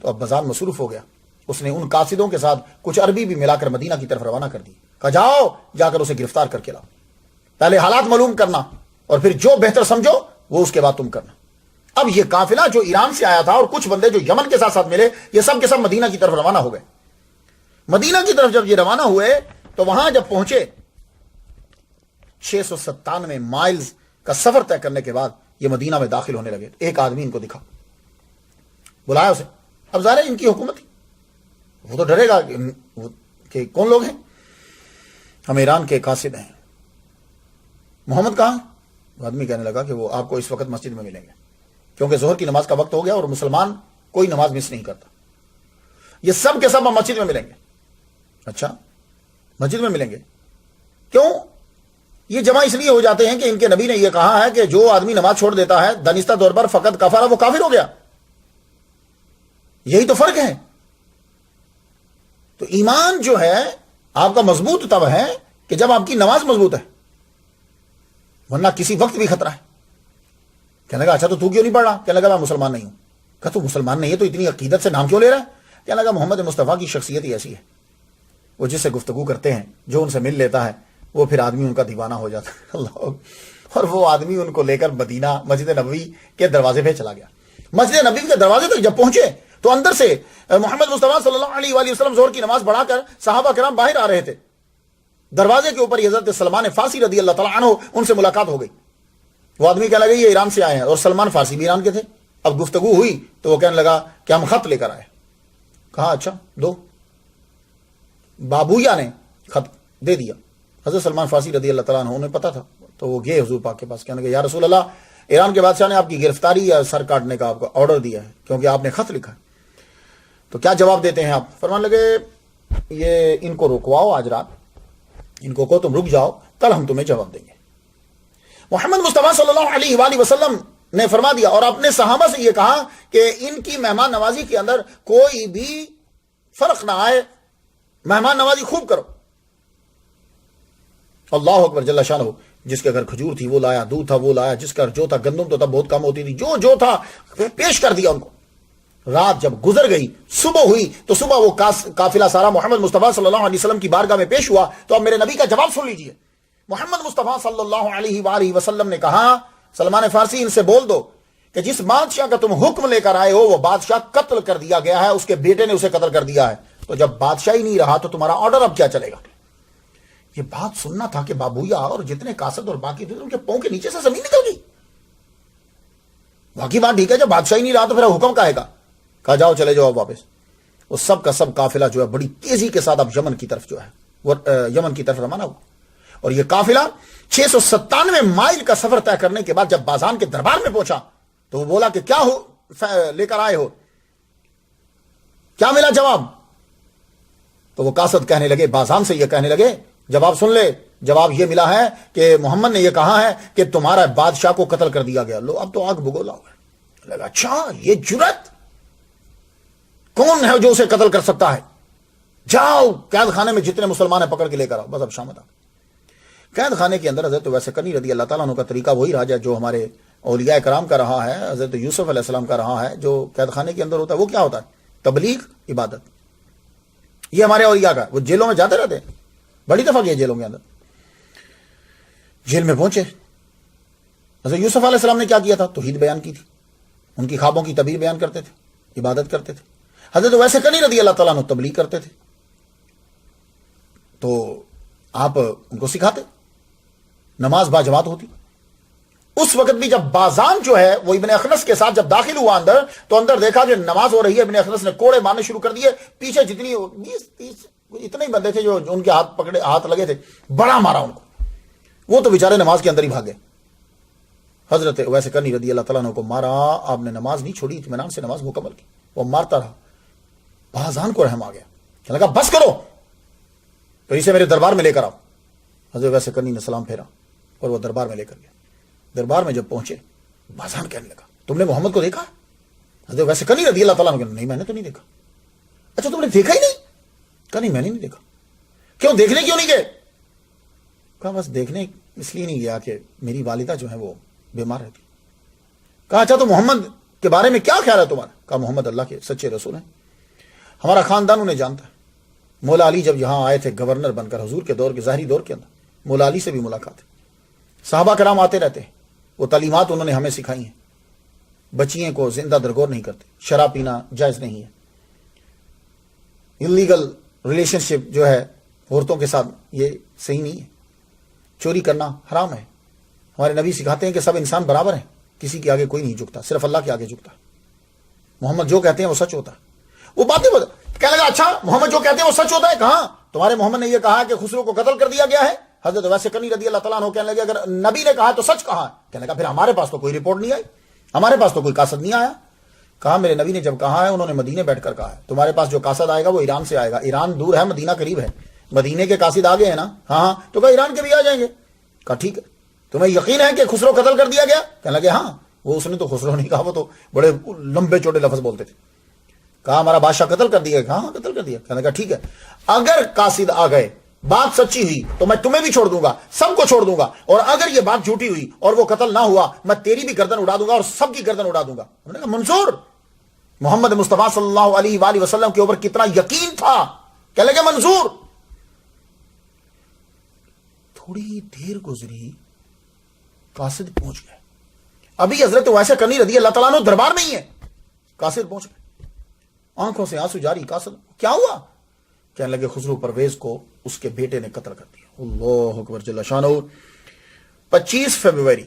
تو اب بزان مصروف ہو گیا. اس نے ان قاصدوں کے ساتھ کچھ عربی بھی ملا کر مدینہ کی طرف روانہ کر دی. کہا جاؤ جا کر اسے گرفتار کر کے لاؤ، پہلے حالات معلوم کرنا اور پھر جو بہتر سمجھو وہ اس کے بعد تم کرنا. اب یہ قافلہ جو ایران سے آیا تھا اور کچھ بندے جو یمن کے ساتھ ملے، یہ سب کے سب مدینہ کی طرف روانہ ہو گئے. مدینہ کی طرف جب یہ روانہ ہوئے تو وہاں جب پہنچے 697 مائلز کا سفر طے کرنے کے بعد یہ مدینہ میں داخل ہونے لگے. ایک آدمی ان کو دکھا، بلایا اسے. اب ظاہر ہے ان کی حکومت تھی، وہ تو ڈرے گا کہ کون لوگ ہیں. ہم ایران کے قاصد ہیں. محمد کہاں؟ وہ آدمی کہنے لگا کہ وہ آپ کو اس وقت مسجد میں ملیں گے، کیونکہ ظہر کی نماز کا وقت ہو گیا اور مسلمان کوئی نماز مس نہیں کرتا. یہ سب کے سب ہم مسجد میں ملیں گے. اچھا مسجد میں ملیں گے، کیوں؟ یہ جمع اس لیے ہو جاتے ہیں کہ ان کے نبی نے یہ کہا ہے کہ جو آدمی نماز چھوڑ دیتا ہے دانستہ طور پر فقط کفر، وہ کافر ہو گیا. یہی تو فرق ہے. تو ایمان جو ہے آپ کا مضبوط تب ہے کہ جب آپ کی نماز مضبوط ہے، ورنہ کسی وقت بھی خطرہ ہے. کہنے لگا اچھا تو کیوں نہیں پڑھ رہا؟ کہنے لگا میں مسلمان نہیں ہوں. کہا تو مسلمان نہیں ہے تو اتنی عقیدت سے نام کیوں لے رہا ہے؟ کہنے لگا محمد مصطفیٰ کی شخصیت ہی ایسی ہے، وہ جس سے گفتگو کرتے ہیں، جو ان سے مل لیتا ہے، وہ پھر آدمی ان کا دیوانہ ہو جاتا ہے. اللہ. اور وہ آدمی ان کو لے کر مدینہ مسجد نبوی کے دروازے پہ چلا گیا. مسجد نبوی کے دروازے تک جب پہنچے تو اندر سے محمد مصطفیٰ صلی اللہ علیہ وآلہ وسلم ظہر کی نماز پڑھا کر صحابہ کرام باہر آ رہے تھے. دروازے کے اوپر حضرت سلمان فارسی رضی اللہ تعالیٰ عنہ ان سے ملاقات ہو گئی. وہ آدمی کہنے لگا یہ ایران سے آئے ہیں، اور سلمان فارسی بھی ایران کے تھے. اب گفتگو ہوئی تو وہ کہنے لگا کہ ہم خط لے کر آئے. کہا اچھا دو. بابویا نے خط دے دیا. حضرت سلمان فارسی رضی اللہ تعالیٰ عنہ انہیں پتا تھا تو وہ گئے حضور پاک کے پاس. کہنے لگے یا رسول اللہ، ایران کے بادشاہ نے آپ کی گرفتاری یا سر کاٹنے کا آپ کو آرڈر دیا ہے کیونکہ آپ نے خط لکھا ہے، تو کیا جواب دیتے ہیں آپ؟ فرمانے لگے یہ ان کو رکواؤ آج رات، ان کو کہو تم رک جاؤ، کل ہم تمہیں جواب دیں گے. محمد مصطفیٰ صلی اللہ علیہ وآلہ وسلم نے فرما دیا اور اپنے صحابہ سے یہ کہا کہ ان کی مہمان نوازی کے اندر کوئی بھی فرق نہ آئے، مہمان نوازی خوب کرو. اللہ اکبر جل شانہ. جس کے گھر کھجور تھی وہ لایا، دودھ تھا وہ لایا، جس کا جو تھا گندم تو تب بہت کم ہوتی تھی، جو تھا پیش کر دیا ان کو. رات جب گزر گئی، صبح ہوئی تو صبح وہ قافلہ سارا محمد مصطفیٰ صلی اللہ علیہ وسلم کی بارگاہ میں پیش ہوا. تو اب میرے نبی کا جواب سن لیجئے. محمد مصطفیٰ صلی اللہ علیہ وآلہ وسلم نے کہا سلمان فارسی ان سے بول دو کہ جس بادشاہ کا تم حکم لے کر آئے ہو وہ بادشاہ قتل کر دیا گیا ہے، اس کے بیٹے نے اسے قتل کر دیا ہے. تو جب بادشاہ ہی نہیں رہا تو تمہارا آرڈر اب کیا چلے گا؟ یہ بات سننا تھا کہ بابویا اور جتنے قاصد اور باقی تھے ان کے پاؤں کے نیچے سے زمین نکل گئی. باقی بات ٹھیک ہے، جب بادشاہ ہی نہیں رہا تو پھر حکم کا ہے گا. کہا جاؤ چلے جاؤ واپس. وہ سب کا سب قافلہ جو ہے بڑی تیزی کے ساتھ اب یمن کی طرف جو ہے وہ یمن کی طرف روانہ ہوا. اور یہ قافلہ 697 مائل کا سفر طے کرنے کے بعد جب بازان کے دربار میں پہنچا تو وہ بولا کہ کیا لے کر آئے ہو، کیا ملا جواب؟ تو وہ قاصد کہنے لگے، بازان سے یہ کہنے لگے جواب سن لے، جواب یہ ملا ہے کہ محمد نے یہ کہا ہے کہ تمہارا بادشاہ کو قتل کر دیا گیا. لو اب تو آگ بگولا ہوا. لگا اچھا یہ جرت کون ہے جو اسے قتل کر سکتا ہے؟ جاؤ قید خانے میں جتنے مسلمان ہیں پکڑ کے لے کر آؤ. بس اب شامت آ. قید خانے کے اندر حضرت ویسے کرنی رضی اللہ تعالیٰ عنہ کا طریقہ وہی رہا جو ہمارے اولیاء کرام کا رہا ہے، حضرت یوسف علیہ السلام کا رہا ہے. جو قید خانے کے اندر ہوتا ہے وہ کیا ہوتا ہے؟ تبلیغ، عبادت. یہ ہمارے اولیاء کا، وہ جیلوں میں جاتے رہتے ہیں، بڑی دفعہ گئے جیلوں کے اندر. جیل میں پہنچے، حضرت یوسف علیہ السلام نے کیا کیا تھا؟ توحید بیان کی تھی، ان کی خوابوں کی تعبیر بیان کرتے تھے، عبادت کرتے تھے. حضرت ویسے کرنی رضی اللہ تعالیٰ عنہ تبلیغ کرتے تھے، تو آپ ان کو سکھاتے. نماز با جماعت ہوتی. اس وقت بھی جب بازان جو ہے وہ ابن اخنس کے ساتھ جب داخل ہوا اندر تو اندر دیکھا کہ نماز ہو رہی ہے. ابن اخنس نے کوڑے مارنے شروع کر دیے. پیچھے جتنی 20-30 اتنے ہی بندے تھے جو ان کے ہاتھ لگے تھے، بڑا مارا ان کو. وہ تو بیچارے نماز کے اندر ہی بھاگے. حضرت ویسے کرنی رضی اللہ تعالیٰ عنہ کو مارا. آپ نے نماز نہیں چھوڑی، اطمینان سے نماز مکمل کی. وہ مارتا رہا. بازان کو رحم آ گیا، کہنے لگا بس کرو، تو اسے میرے دربار میں لے کر آؤ. حضرت ویسے کرنی نے سلام پھیرا اور وہ دربار میں لے کر گیا. دربار میں جب پہنچے بازان کہنے لگا تم نے محمد کو دیکھا؟ حضرت ویسے کنی رضی اللہ تعالیٰ عنہ نہیں میں نے تو نہیں دیکھا. اچھا تم نے دیکھا ہی نہیں؟ کہا نہیں میں نے نہیں دیکھا. کیوں دیکھنے کیوں نہیں گئے؟ کہا بس دیکھنے اس لیے نہیں گیا کہ میری والدہ جو ہے وہ بیمار رہتی. کہا اچھا تو محمد کے بارے میں کیا خیال ہے تمہارا؟ کہا محمد اللہ کے سچے رسول ہیں, ہمارا خاندان انہیں جانتا ہے. مولا علی جب یہاں آئے تھے گورنر بن کر حضور کے دور کے ظاہری دور کے اندر, مولا علی سے بھی ملاقات ہے. صحابہ کرام آتے رہتے ہیں, وہ تعلیمات انہوں نے ہمیں سکھائی ہیں. بچیوں کو زندہ درگور نہیں کرتے, شراب پینا جائز نہیں ہے, انلیگل ریلیشن شپ جو ہے عورتوں کے ساتھ یہ صحیح نہیں ہے, چوری کرنا حرام ہے. ہمارے نبی سکھاتے ہیں کہ سب انسان برابر ہیں, کسی کے آگے کوئی نہیں جھکتا, صرف اللہ کے آگے جھکتا ہے. محمد جو کہتے ہیں وہ سچ ہوتا ہے. وہ باتیں کہنے لگا اچھا محمد جو کہتے ہیں وہ سچ ہوتا ہے. کہاں تمہارے محمد نے یہ کہا کہ خسرو کو قتل کر دیا گیا ہے؟ حضرت ویسے کنی رضی اللہ تعالیٰ عنہ کہنے لگے اگر نبی نے کہا تو سچ کہا. کہنے لگا پھر ہمارے پاس تو کوئی رپورٹ نہیں آئی, ہمارے پاس تو کوئی قاصد نہیں آیا. کہا میرے نبی نے جب کہا ہے انہوں نے مدینے بیٹھ کر کہا ہے, تمہارے پاس جو قاصد آئے گا وہ ایران سے آئے گا. ایران دور ہے, مدینہ قریب ہے. مدینے کے قاصد آگے ہیں نا؟ ہاں. تو کہا ایران کے بھی آ جائیں گے. کہا ٹھیک ہے, تمہیں یقین ہے کہ خسرو قتل کر دیا گیا؟ کہنے لگے ہاں. وہ اس نے تو خسرو نہیں کہا, وہ تو بڑے لمبے چوڑے لفظ بولتے تھے. کہا ہمارا بادشاہ قتل کر دیا. ہاں قتل کر دیا. کہنے لگا ٹھیک ہے, اگر قاصد آ گئے بات سچی ہوئی تو میں تمہیں بھی چھوڑ دوں گا, سب کو چھوڑ دوں گا, اور اگر یہ بات جھوٹی ہوئی اور وہ قتل نہ ہوا میں تیری بھی گردن اڑا دوں گا اور سب کی گردن اڑا دوں گا. ہم نے کہا منظور, محمد مصطفیٰ صلی اللہ علیہ وآلہ وسلم کے اوپر کتنا یقین تھا. کہنے لگے منظور. تھوڑی دیر گزری, قاصد پہنچ گئے. ابھی حضرت ویسے کنی رضی اللہ تعالیٰ عنہ دربار میں ہی ہے, قاصد پہنچ گئے, آنکھوں سے آنسو جاری. قاصد کیا ہوا؟ کہنے لگے خسرو پرویز کو اس کے بیٹے نے قتل کر دیا. اللہ اکبر جل شانہ. 25 فروری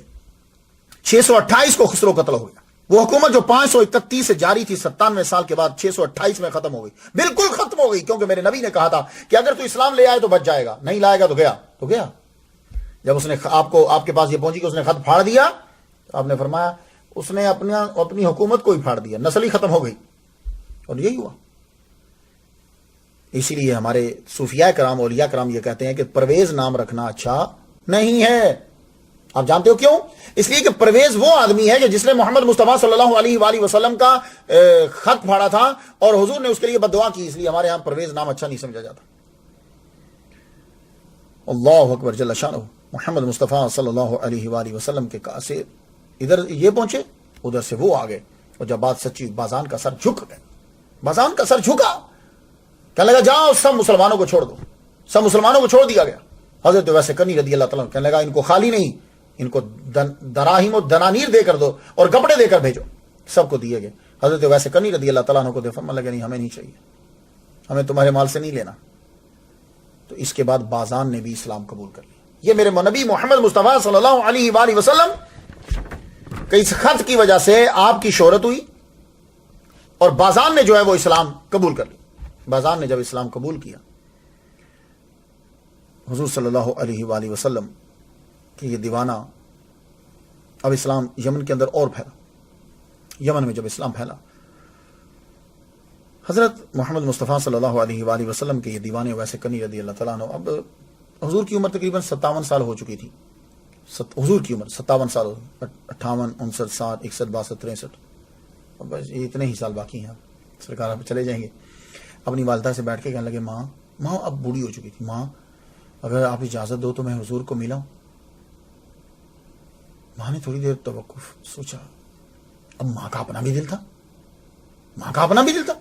628 کو خسرو قتل ہو گیا. وہ حکومت جو 531 سے جاری تھی 97 سال کے بعد 628 میں ختم ہو گئی, بالکل ختم ہو گئی. کیونکہ میرے نبی نے کہا تھا کہ اگر تو اسلام لے آئے تو بچ جائے گا, نہیں لائے گا تو گیا. جب اس نے آپ کے پاس یہ پہنچی کہ اس نے خط پھاڑ دیا, آپ نے فرمایا اس نے اپنی حکومت کو ہی پھاڑ دیا, نسل ہی ختم ہو گئی. اور یہی ہوا. اسی لیے ہمارے صوفیاء کرام اولیاء کرام یہ کہتے ہیں کہ پرویز نام رکھنا اچھا نہیں ہے. آپ جانتے ہو کیوں؟ اس لیے کہ پرویز وہ آدمی ہے کہ جس نے محمد مصطفیٰ صلی اللہ علیہ وآلہ وسلم کا خط پھاڑا تھا اور حضور نے اس کے لیے بد دعا کی, اس لیے ہمارے ہاں پرویز نام اچھا نہیں سمجھا جاتا. اللہ اکبر جل شانہ. محمد مصطفیٰ صلی اللہ علیہ وآلہ وسلم کے سے ادھر یہ پہنچے, ادھر سے وہ آگے, اور جب بات سچی بازان کا سر جھک گئے. بازان کا سر جھکا. کہنے لگا جاؤ سب مسلمانوں کو چھوڑ دو. سب مسلمانوں کو چھوڑ دیا گیا. حضرت ویسے کنی رضی اللہ تعالیٰ کہنے لگا ان کو خالی نہیں, ان کو دراہیم و دنانیر دے کر دو اور کپڑے دے کر بھیجو. سب کو دیے گئے. حضرت ویسے کنی رضی اللہ تعالیٰ عنہ کو دے, فرمانے لگے نہیں ہمیں نہیں چاہیے, ہمیں تمہارے مال سے نہیں لینا. تو اس کے بعد بازان نے بھی اسلام قبول کر لیا. یہ میرے نبی محمد مصطفیٰ صلی اللہ علیہ وآلہ وسلم کہ اس خط کی وجہ سے آپ کی شہرت ہوئی, اور بازان نے جو ہے وہ اسلام قبول کر لیا. بازان نے جب اسلام قبول کیا, حضور صلی اللہ علیہ وآلہ وسلم کہ یہ دیوانہ, اب اسلام یمن کے اندر اور پھیلا. یمن میں جب اسلام پھیلا, حضرت محمد مصطفیٰ صلی اللہ علیہ وآلہ وسلم کے یہ دیوانے ویسے کنی رضی اللہ تعالیٰ عنہ, اب حضور کی عمر تقریباً 57 سال ہو چکی تھی. حضور کی عمر 57 سال ہو, 58 59 60 61 62 63, اب یہ اتنے ہی سال باقی ہیں. سرکار اب چلے جائیں گے. اپنی والدہ سے بیٹھ کے کہنے لگے ماں اب بوڑھی ہو چکی تھی, ماں اگر آپ اجازت دو تو میں حضور کو ملاؤں. ماں نے تھوڑی دیر توقف سوچا. اب ماں کا اپنا بھی دل تھا,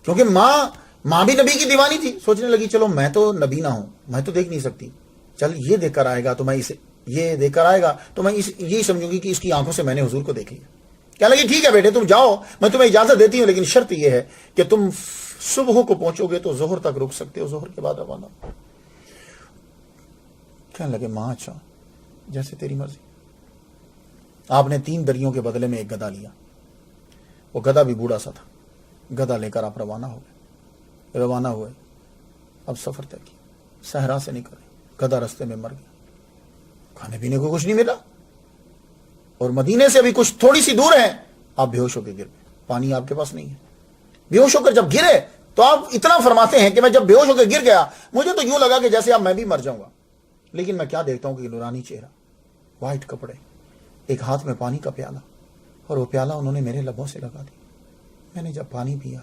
کیونکہ ماں بھی نبی کی دیوانی تھی. سوچنے لگی چلو میں تو نبی نہ ہوں, میں تو دیکھ نہیں سکتی, چل یہ دیکھ کر آئے گا تو میں یہی سمجھوں گی کہ اس کی آنکھوں سے میں نے حضور کو دیکھ لیا. کہنے لگی ٹھیک ہے بیٹے تم جاؤ, میں تمہیں اجازت دیتی ہوں, لیکن شرط یہ ہے کہ تم صبح کو پہنچو گے تو ظہر تک رک سکتے ہو, ظہر کے بعد روانہ. کہنے لگے ماں اچھا جیسے تیری مرضی. آپ نے 3 دریوں کے بدلے میں ایک گدھا لیا. وہ گدھا بھی بوڑھا سا تھا. گدھا لے کر آپ روانہ ہوئے. اب سفر طے کیا, صحرا سے نکلے. گدھا رستے میں مر گیا. کھانے پینے کو کچھ نہیں ملا, اور مدینے سے ابھی کچھ تھوڑی سی دور ہے. آپ بے ہوش ہو کے گر گئے. پانی آپ کے پاس نہیں ہے. بے ہوش ہو کر جب گرے تو آپ اتنا فرماتے ہیں کہ میں جب بے ہوش ہو کے گر گیا مجھے تو یوں لگا کہ جیسے اب میں بھی مر جاؤں گا, لیکن میں کیا دیکھتا ہوں کہ نورانی چہرہ, وائٹ کپڑے, ایک ہاتھ میں پانی کا پیالہ, اور وہ پیالہ انہوں نے میرے لبوں سے لگا دیا. میں نے جب پانی پیا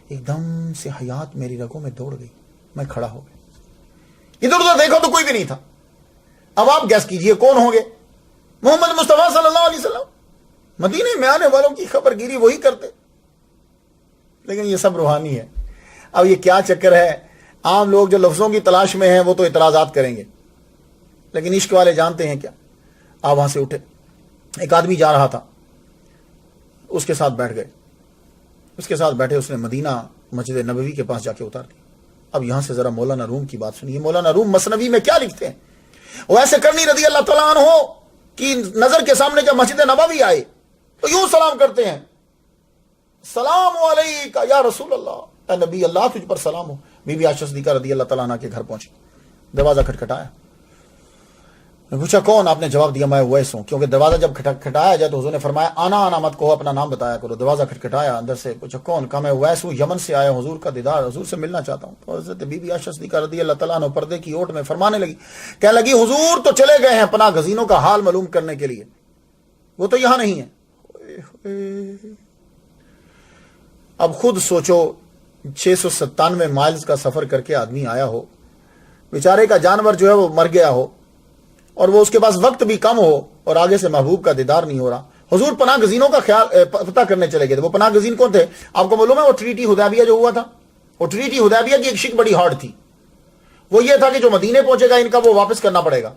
ایک دم سے حیات میری رگوں میں دوڑ گئی، میں کھڑا ہو گیا، ادھر ادھر دیکھو تو کوئی بھی نہیں تھا۔ اب آپ گیس کیجئے کون ہوں گے؟ محمد مصطفیٰ صلی اللہ علیہ وسلم۔ مدینے میں آنے والوں کی خبر گیری وہی کرتے، لیکن یہ سب روحانی ہے۔ اب یہ کیا چکر ہے، عام لوگ جو لفظوں کی تلاش میں ہیں وہ تو اعتراضات کریں گے، لیکن عشق والے جانتے ہیں کیا۔ آپ وہاں سے اٹھے، ایک آدمی جا رہا تھا، اس کے ساتھ بیٹھ گئے، اس کے ساتھ بیٹھے، اس نے مدینہ مسجد نبوی کے پاس جا کے اتار دی۔ اب یہاں سے ذرا مولانا روم کی بات سنیے۔ مولانا روم مثنوی میں کیا لکھتے ہیں؟ وہ ایسے کرنی رضی اللہ تعالیٰ عنہ کی نظر کے سامنے جب مسجد نبوی آئے تو یوں سلام کرتے ہیں، سلام علیکہ یا رسول اللہ، اے نبی اللہ تجھ پر سلام ہو۔ بی بی عائشہ صدیقہ رضی اللہ تعالیٰ عنہ کے گھر پہنچی، دروازہ کھٹکھٹایا، میں پوچھا کون؟ آپ نے جواب دیا میں اویس ہوں، کیونکہ دروازہ جب کھٹکھٹایا جائے تو حضور نے فرمایا آنا مت کہو، اپنا نام بتایا کرو۔ دروازہ کھٹکھٹایا، اندر سے پوچھا کون؟ کہا میں اویس ہوں، یمن سے آیا ہوں، حضور کا دیدار، حضور سے ملنا چاہتا ہوں۔ تو حضرت بی بی عائشہ صدیقہ رضی اللہ تعالیٰ عنہ پردے کی اوٹ میں فرمانے لگی، کہنے لگی حضور تو چلے گئے ہیں پناہ گزینوں کا حال معلوم کرنے کے لیے، وہ تو یہاں نہیں ہے۔ اب خود سوچو 697 مائلز کا سفر کر کے آدمی آیا ہو، بیچارے کا جانور جو ہے وہ مر گیا ہو، اور وہ اس کے پاس وقت بھی کم ہو، اور آگے سے محبوب کا دیدار نہیں ہو رہا۔ حضور پناہ گزینوں کا خیال پتہ کرنے چلے گئے تھے۔ وہ پناہ گزین کون تھے آپ کو معلوم ہے؟ وہ ٹریٹی حدیبیہ جو ہوا تھا، وہ ٹریٹی حدیبیہ کی ایک شک بڑی ہارڈ تھی، وہ یہ تھا کہ جو مدینے پہنچے گا ان کا وہ واپس کرنا پڑے گا۔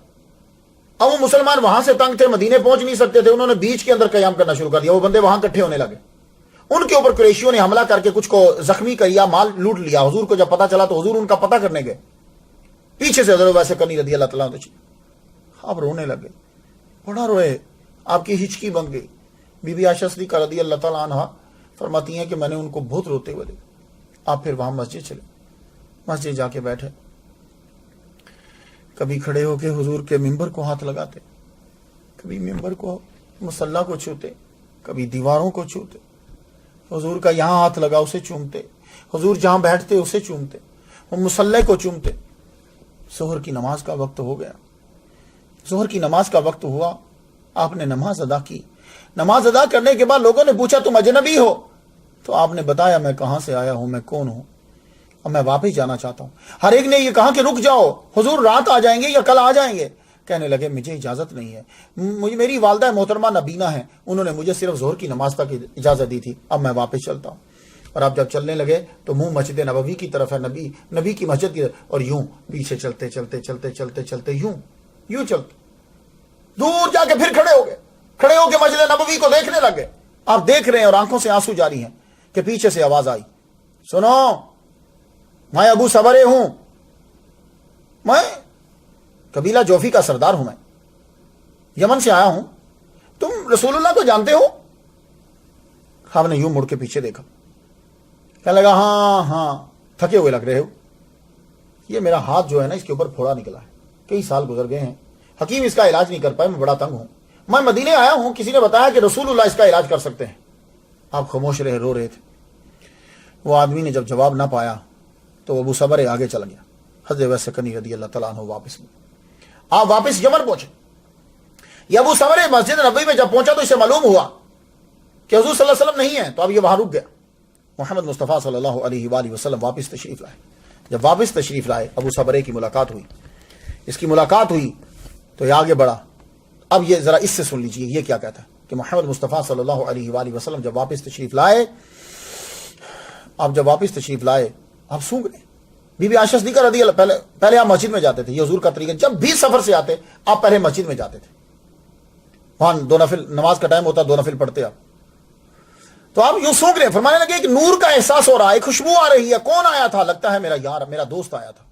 اب وہ مسلمان وہاں سے تنگ تھے، مدینے پہنچ نہیں سکتے تھے، انہوں نے بیچ کے اندر قیام کرنا شروع کر دیا، وہ بندے وہاں اکٹھے ہونے لگے، ان کے اوپر قریشیوں نے حملہ کر کے کچھ کو زخمی کیا، مال لوٹ لیا۔ حضور کو جب پتا چلا تو حضور ان کا پتہ کرنے گئے، پیچھے سے حضرت ویسے کرنی رضی اللہ تعالیٰ عنہ آپ رونے لگے، بڑا روئے، آپ کی ہچکی بن گئی۔ بی بی عائشہ صدیقہ رضی اللہ تعالیٰ عنہ فرماتی ہیں کہ میں نے ان کو بہت روتے ہوئے دیکھا۔ آپ پھر وہاں مسجد چلے، مسجد جا کے بیٹھے، کبھی کھڑے ہو کے حضور کے ممبر کو ہاتھ لگاتے، کبھی ممبر کو مصلی کو چھوتے، کبھی دیواروں کو چھوتے، حضور کا یہاں ہاتھ لگا اسے چومتے، حضور جہاں بیٹھتے اسے چومتے، وہ مصلی کو چومتے۔ ظہر کی نماز کا وقت ہو گیا، ظہر کی نماز کا وقت ہوا، آپ نے نماز ادا کی۔ نماز ادا کرنے کے بعد لوگوں نے پوچھا تم اجنبی ہو؟ تو آپ نے بتایا میں کہاں سے آیا ہوں، میں کون ہوں، اور میں واپس جانا چاہتا ہوں۔ ہر ایک نے یہ کہا کہ رک جاؤ، حضور رات آ جائیں گے یا کل آ جائیں گے؟ کہنے لگے مجھے اجازت نہیں ہے، میری والدہ محترمہ نبینہ ہیں، انہوں نے مجھے صرف ظہر کی نماز تک اجازت دی تھی، اب میں واپس چلتا ہوں۔ اور آپ جب چلنے لگے تو منہ مسجد نبوی کی طرف ہے، نبی کی مسجد کی طرف، اور یوں پیچھے چلتے چلتے چلتے چلتے چلتے یوں چلتے دور جا کے پھر کھڑے ہو کے مسجد نبوی کو دیکھنے لگے۔ آپ دیکھ رہے ہیں اور آنکھوں سے آنسو جاری ہیں کہ پیچھے سے آواز آئی، سنو میں ابو صبرے ہوں، میں قبیلہ جوفی کا سردار ہوں، میں یمن سے آیا ہوں، تم رسول اللہ کو جانتے ہو؟ آپ نے یوں مڑ کے پیچھے دیکھا، کہنے لگا ہاں تھکے ہوئے لگ رہے ہو، یہ میرا ہاتھ جو ہے نا اس کے اوپر پھوڑا نکلا ہے، کئی سال گزر گئے ہیں، حکیم اس کا علاج نہیں کر پائے، میں بڑا تنگ ہوں، میں مدینے آیا ہوں، کسی نے بتایا کہ رسول اللہ اس کا علاج کر سکتے ہیں۔ آپ خاموش رہے، رو رہے تھے۔ وہ آدمی نے جب جواب نہ پایا تو ابو صبر آگے چلا گیا، حضرت ویس سکنی رضی اللہ تعالیٰ عنہ واپس میں، آپ واپس یمن پہنچے۔ یہ ابو صبر مسجد نبوی میں جب پہنچا تو اسے معلوم ہوا کہ حضور صلی اللہ علیہ وسلم نہیں ہے، تو اب یہ وہاں رک گیا۔ محمد مصطفیٰ صلی اللہ علیہ وآلہ وسلم واپس تشریف لائے۔ جب واپس تشریف لائے ابو صبرے کی ملاقات ہوئی، اس کی ملاقات ہوئی تو یہ آگے بڑھا۔ اب یہ ذرا اس سے سن لیجئے یہ کیا کہتا ہے کہ محمد مصطفیٰ صلی اللہ علیہ وآلہ وسلم جب واپس تشریف لائے، آپ سونگ رہے۔ بی بی عائشہ صدیقہ رضی اللہ پہلے آپ مسجد میں جاتے تھے، یہ حضور کا طریقہ، جب بھی سفر سے آتے آپ پہلے مسجد میں جاتے تھے، وہاں 2 نفل نماز کا ٹائم ہوتا، 2 نفل پڑھتے آپ، تو آپ یوں سونگ رہے، فرمانے لگے ایک نور کا احساس ہو رہا ہے، ایک خوشبو آ رہی ہے، کون آیا تھا؟ لگتا ہے میرا یار، میرا دوست آیا تھا،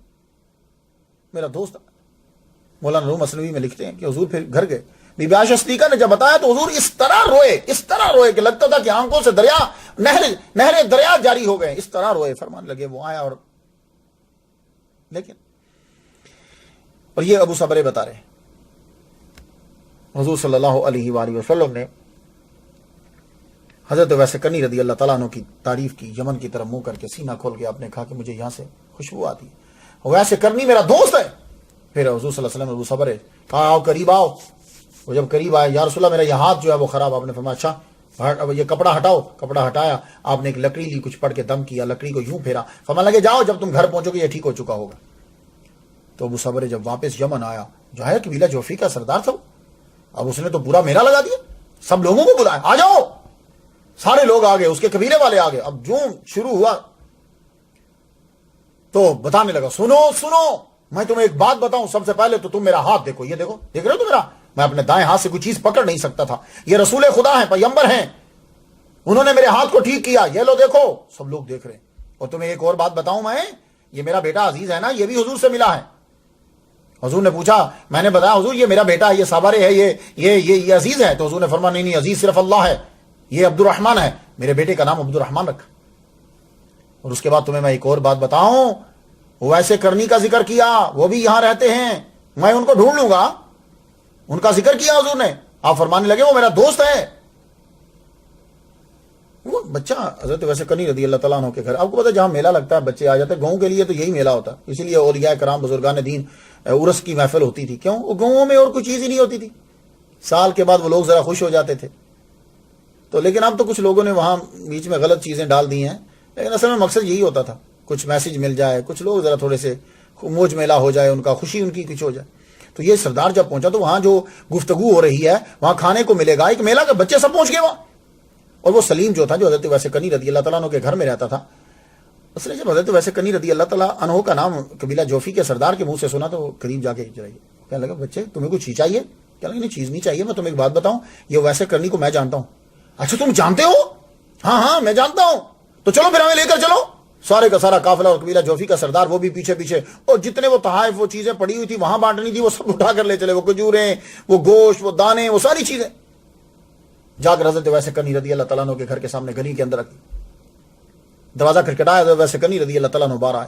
میرا دوست آیا تھا۔ مولانا روم مثنوی میں لکھتے ہیں کہ حضور پھر گھر گئے، بی بی عائشہ صدیقہ نے جب بتایا تو حضور اس طرح روئے کہ لگتا تھا کہ آنکھوں سے نہریں دریا جاری ہو گئے، اس طرح روئے۔ فرمانے لگے وہ آیا اور یہ ابو صبرے بتا رہے ہیں حضور صلی اللہ علیہ وآلہ وسلم نے حضرت ویسے کنی رضی اللہ تعالیٰ عنہ کی تعریف کی، یمن کی طرف منہ کر کے سینہ کھول کے آپ نے کہا کہ مجھے یہاں سے خوشبو آتی ہے، ویسے کرنی میرا دوست ہے۔ پھر حضور صلی اللہ علیہ وسلم ابو صبرے کہا آؤ قریب آؤ، وہ جب قریب آئے، یا رسول اللہ میرا یہ ہاتھ جو ہے وہ خراب، آپ نے فرمایا اچھا اب یہ کپڑا ہٹاؤ. کپڑا ہٹایا, آپ نے ایک لکڑی لی, کچھ پڑھ کے دم کیا, لکڑی کو یوں پھیرا, فرمانے لگے جاؤ جب تم گھر پہنچو گے یہ ٹھیک ہو چکا ہوگا. تو ابو صبر جب واپس یمن آیا, جو ہے قبیلہ جوفی کا سردار تھا, اب اس نے تو پورا میلہ لگا دیا, سب لوگوں کو بلایا, آ جاؤ. سارے لوگ آ گئے, اس کے قبیلے والے آ گئے. اب جو شروع ہوا تو بتانے لگا, سنو سنو میں تمہیں ایک بات بتاؤں, سب سے پہلے تو تم میرا ہاتھ دیکھو, یہ دیکھو, دیکھ رہے ہو تو میرا, میں اپنے دائیں ہاتھ سے کوئی چیز پکڑ نہیں سکتا تھا, یہ رسول خدا ہیں, پیغمبر ہیں, انہوں نے میرے ہاتھ کو ٹھیک کیا, یہ لو دیکھو. سب لوگ دیکھ رہے ہیں. اور تمہیں ایک اور بات بتاؤں میں, یہ میرا بیٹا عزیز ہے نا, یہ بھی حضور سے ملا ہے. حضور نے پوچھا, میں نے بتایا حضور یہ میرا بیٹا ہے, یہ صابر ہے, یہ عزیز ہے. تو حضور نے فرمایا نہیں نہیں, عزیز صرف اللہ ہے, یہ عبد الرحمن ہے, میرے بیٹے کا نام عبد الرحمن رکھا. اور اس کے بعد تمہیں میں ایک اور بات بتاؤں, وہ ایسے کرنی کا ذکر کیا, وہ بھی یہاں رہتے ہیں, میں ان کو ڈھونڈ لوں گا. ان کا ذکر کیا حضور نے, آپ فرمانے لگے وہ میرا دوست ہے. وہ بچہ حضرت ویسے کرنی رضی اللہ تعالیٰ عنہ کے گھر, آپ کو پتا جہاں میلہ لگتا ہے بچے آ جاتے ہیں, گاؤں کے لیے تو یہی میلہ ہوتا ہے. اسی لیے اولیاء کرام بزرگان دین عرس کی محفل ہوتی تھی. کیوں؟ وہ گاؤں میں اور کوئی چیز ہی نہیں ہوتی تھی, سال کے بعد وہ لوگ ذرا خوش ہو جاتے تھے. تو لیکن اب تو کچھ لوگوں نے وہاں بیچ میں غلط چیزیں ڈال دی ہیں, لیکن اصل میں مقصد یہی ہوتا تھا, کچھ میسج مل جائے, کچھ لوگ ذرا تھوڑے سے موج میلہ ہو جائے, ان کا خوشی ان کی کچھ ہو جائے. تو یہ سردار جب پہنچا تو وہاں جو گفتگو ہو رہی ہے وہاں کھانے کو ملے گا, ایک میلہ کے بچے سب پہنچ گئے وہاں. اور وہ سلیم جو تھا, جو حضرت ویسے کنی رضی اللہ تعالیٰ عنہ کے گھر میں رہتا تھا, اس نے جب حضرت ویسے کنی رضی اللہ تعالیٰ عنہ کا نام قبیلہ جوفی کے سردار کے منہ سے سنا تو وہ قریب جا کے کہنے لگا, بچے تمہیں کچھ چیز چاہیے؟ کہنے لگا نہیں چیز نہیں چاہیے, میں تمہیں ایک بات بتاؤں, یہ ویسے کرنی کو میں جانتا ہوں. اچھا تم جانتے ہو؟ ہاں ہاں میں جانتا ہوں. تو چلو پھر ہمیں لے کر چلو. سارے کا سارا قافلہ اور قبیلہ جوفی کا سردار وہ بھی پیچھے پیچھے, اور جتنے وہ تحائف وہ چیزیں پڑی ہوئی تھی وہاں بانٹنی تھی وہ سب اٹھا کر لے چلے, وہ کھجوریں, وہ گوشت, وہ دانے, وہ ساری چیزیں جا کر حضرت ویسے کنی رضی اللہ تعالیٰ عنہ کے گھر کے سامنے گلی کے اندر رکھی. دروازہ کھٹکھٹایا, حضرت ویسے کنی رضی اللہ تعالیٰ عنہ باہر آئے.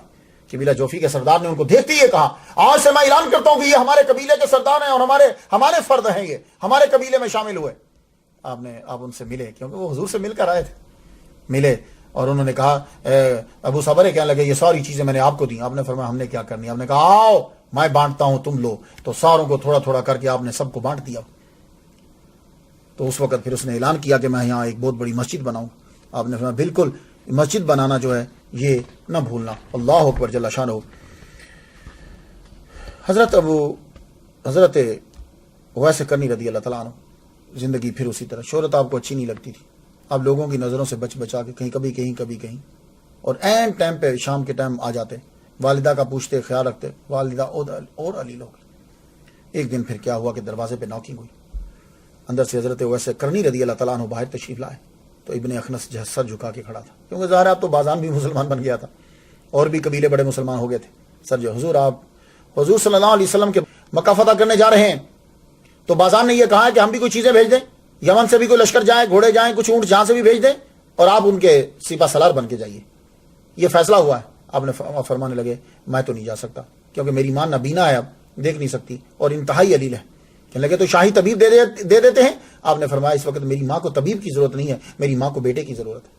قبیلہ جوفی کے سردار نے ان کو دیکھتے ہی کہا, آج سے میں اعلان کرتا ہوں کہ یہ ہمارے قبیلے کے سردار ہیں اور ہمارے فرد ہیں, یہ ہمارے قبیلے میں شامل ہوئے. آپ ان سے ملے, کیونکہ وہ حضور سے مل کر آئے تھے. ملے اور انہوں نے کہا, ابو صبر کہنے لگے یہ ساری چیزیں میں نے آپ کو دی. آپ نے فرمایا ہم نے کیا کرنی؟ آپ نے کہا آؤ میں بانٹتا ہوں, تم لو. تو ساروں کو تھوڑا تھوڑا کر کے آپ نے سب کو بانٹ دیا. تو اس وقت پھر اس نے اعلان کیا کہ میں یہاں ایک بہت بڑی مسجد بناؤں. آپ نے فرمایا بالکل, مسجد بنانا جو ہے یہ نہ بھولنا. اللہ اکبر جل شانہ. حضرت ویسے کرنی رضی اللہ تعالیٰ عنہ زندگی پھر اسی طرح. شہرت آپ کو اچھی نہیں لگتی تھی, آپ لوگوں کی نظروں سے بچا کے کہیں کبھی کہیں, اور این ٹائم پہ شام کے ٹائم آ جاتے, والدہ کا پوچھتے, خیال رکھتے. والدہ اور علیل ہو گئی. ایک دن پھر کیا ہوا کہ دروازے پہ نوکنگ ہوئی. اندر سے حضرت ویسے کرنی رضی اللہ تعالیٰ عنہ باہر تشریف لائے. تو ابن اخنس جو سر جھکا کے کھڑا تھا, کیونکہ ظاہر ہے اب تو بازان بھی مسلمان بن گیا تھا, اور بھی قبیلے بڑے مسلمان ہو گئے تھے. سر جو حضور, آپ حضور صلی اللہ علیہ وسلم کے مکہ فتح کرنے جا رہے ہیں, تو بازان نے یہ کہا ہے کہ ہم بھی کوئی چیزیں بھیج دیں, یمن سے بھی کوئی لشکر جائے, گھوڑے جائیں, کچھ اونٹ جہاں سے بھی بھیج دیں, اور آپ ان کے سپہ سالار بن کے جائیے. یہ فیصلہ ہوا ہے. آپ نے فرمانے لگے میں تو نہیں جا سکتا, کیونکہ میری ماں نابینا ہے, اب دیکھ نہیں سکتی, اور انتہائی علیل ہے. کہنے لگے تو شاہی طبیب دے دیتے ہیں. آپ نے فرمایا اس وقت میری ماں کو طبیب کی ضرورت نہیں ہے, میری ماں کو بیٹے کی ضرورت ہے,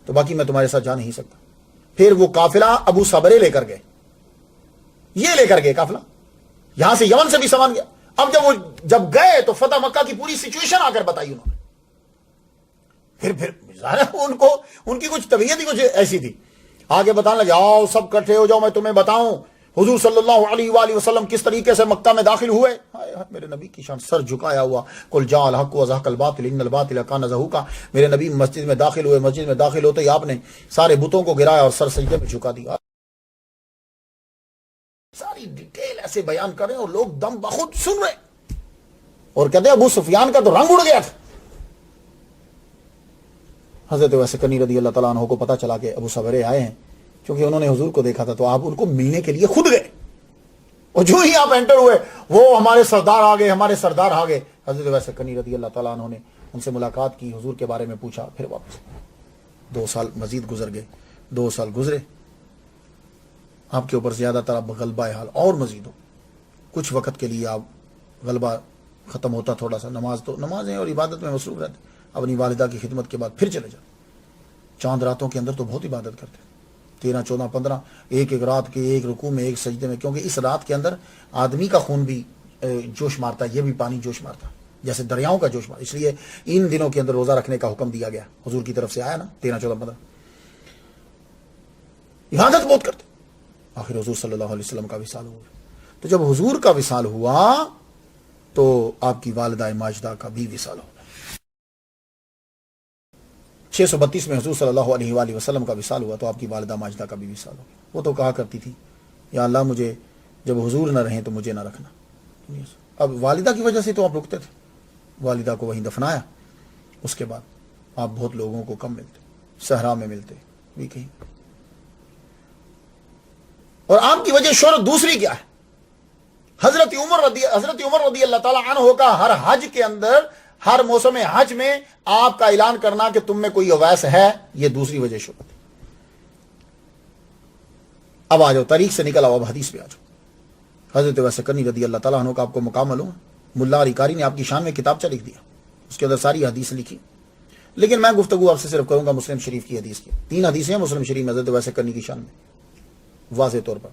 تو باقی میں تمہارے ساتھ جا نہیں سکتا. پھر وہ قافلہ ابو صبرے لے کر گئے, یہ لے کر گئے قافلہ, یہاں سے یمن سے بھی سامان گیا. اب جب گئے تو فتح مکہ کی پوری سچویشن آ کر بتائی انہوں نے. پھر ان کی کچھ طبیعت ہی کچھ ایسی تھی. آگے بتانے لگے, آؤ سب کٹھے ہو جاؤ, میں تمہیں بتاؤں حضور صلی اللہ علیہ وآلہ وسلم کس طریقے سے مکہ میں داخل ہوئے. میرے نبی کی شان, سر جھکایا ہوا, قل جاء الحق وزهق الباطل ان الباطل کان زهوقا. میرے نبی مسجد میں داخل ہوئے, مسجد میں داخل ہوتے ہی آپ نے سارے بتوں کو گرایا اور سر سجدے میں جھکا دیا. ساری ڈیٹیل ایسے بیان کر رہے ہیں اور لوگ دم بخود سن رہے, اور کہتے ہیں ابو سفیان کا تو رنگ اڑ گیا تھا. حضرت ویسے کنی رضی اللہ تعالیٰ عنہ کو پتا چلا کہ ابو صبرے آئے ہیں, کیونکہ انہوں نے حضور کو دیکھا تھا, تو آپ ان کو ملنے کے لیے خود گئے. اور جو ہی آپ انٹر ہوئے, وہ ہمارے سردار آ گئے, ہمارے سردار آ گئے. حضرت ویسے کنی رضی اللہ تعالیٰ عنہ نے ان سے ملاقات کی, حضور کے بارے میں پوچھا. پھر واپس 2 سال مزید گزر گئے. 2 سال گزرے, آپ کے اوپر زیادہ تر اب غلبہ حال اور مزید ہو. کچھ وقت کے لیے آپ غلبہ ختم ہوتا, تھوڑا سا نمازیں اور عبادت میں مصروف رہتے. اپنی والدہ کی خدمت کے بعد پھر چلے جاتے. چاند راتوں کے اندر تو بہت عبادت کرتے, 13 14 15, ایک رات کے ایک رکوع میں, ایک سجدے میں, کیونکہ اس رات کے اندر آدمی کا خون بھی جوش مارتا ہے, یہ بھی پانی جوش مارتا ہے. جیسے دریاؤں کا جوش. اس لیے ان دنوں کے اندر روزہ رکھنے کا حکم دیا گیا, حضور کی طرف سے آیا نا, 13, 14, 15. عبادت بہت کرتے. آخر حضور صلی اللہ علیہ وسلم کا وصال ہوا. تو جب حضور کا وصال ہوا تو آپ کی والدہ ماجدہ کا بھی وصال ہوا. 632 میں حضور صلی اللہ علیہ وآلہ وسلم کا وصال ہوا تو آپ کی والدہ ماجدہ کا بھی وصال ہوا. وہ تو کہا کرتی تھی, یا اللہ مجھے جب حضور نہ رہیں تو مجھے نہ رکھنا. اب والدہ کی وجہ سے تو آپ رکتے تھے. والدہ کو وہیں دفنایا, اس کے بعد آپ بہت لوگوں کو کم ملتے, صحرا میں ملتے بھی کہیں. اور آپ کی وجہ شہرت دوسری کیا ہے؟ حضرت عمر رضی اللہ تعالی عنہ کا ہر حج کے اندر, ہر موسم حج میں آپ کا اعلان کرنا کہ تم میں کوئی اویس ہے, یہ دوسری وجہ شہرت ہے. اب آ جاؤ, تاریخ سے نکل آؤ, اب حدیث پہ آ جاؤ. حضرت اویس کرنی رضی اللہ تعالیٰ عنہ کا آپ کو مقام معلوم ہے. ملا علی قاری نے آپ کی شان میں کتابچہ لکھ دیا, اس کے اندر ساری حدیث لکھی. لیکن میں گفتگو آپ سے صرف کروں گا مسلم شریف کی حدیث کی. 3 حدیثیں ہیں مسلم شریف میں حضرت اویس کرنی کی شان میں, واضح طور پر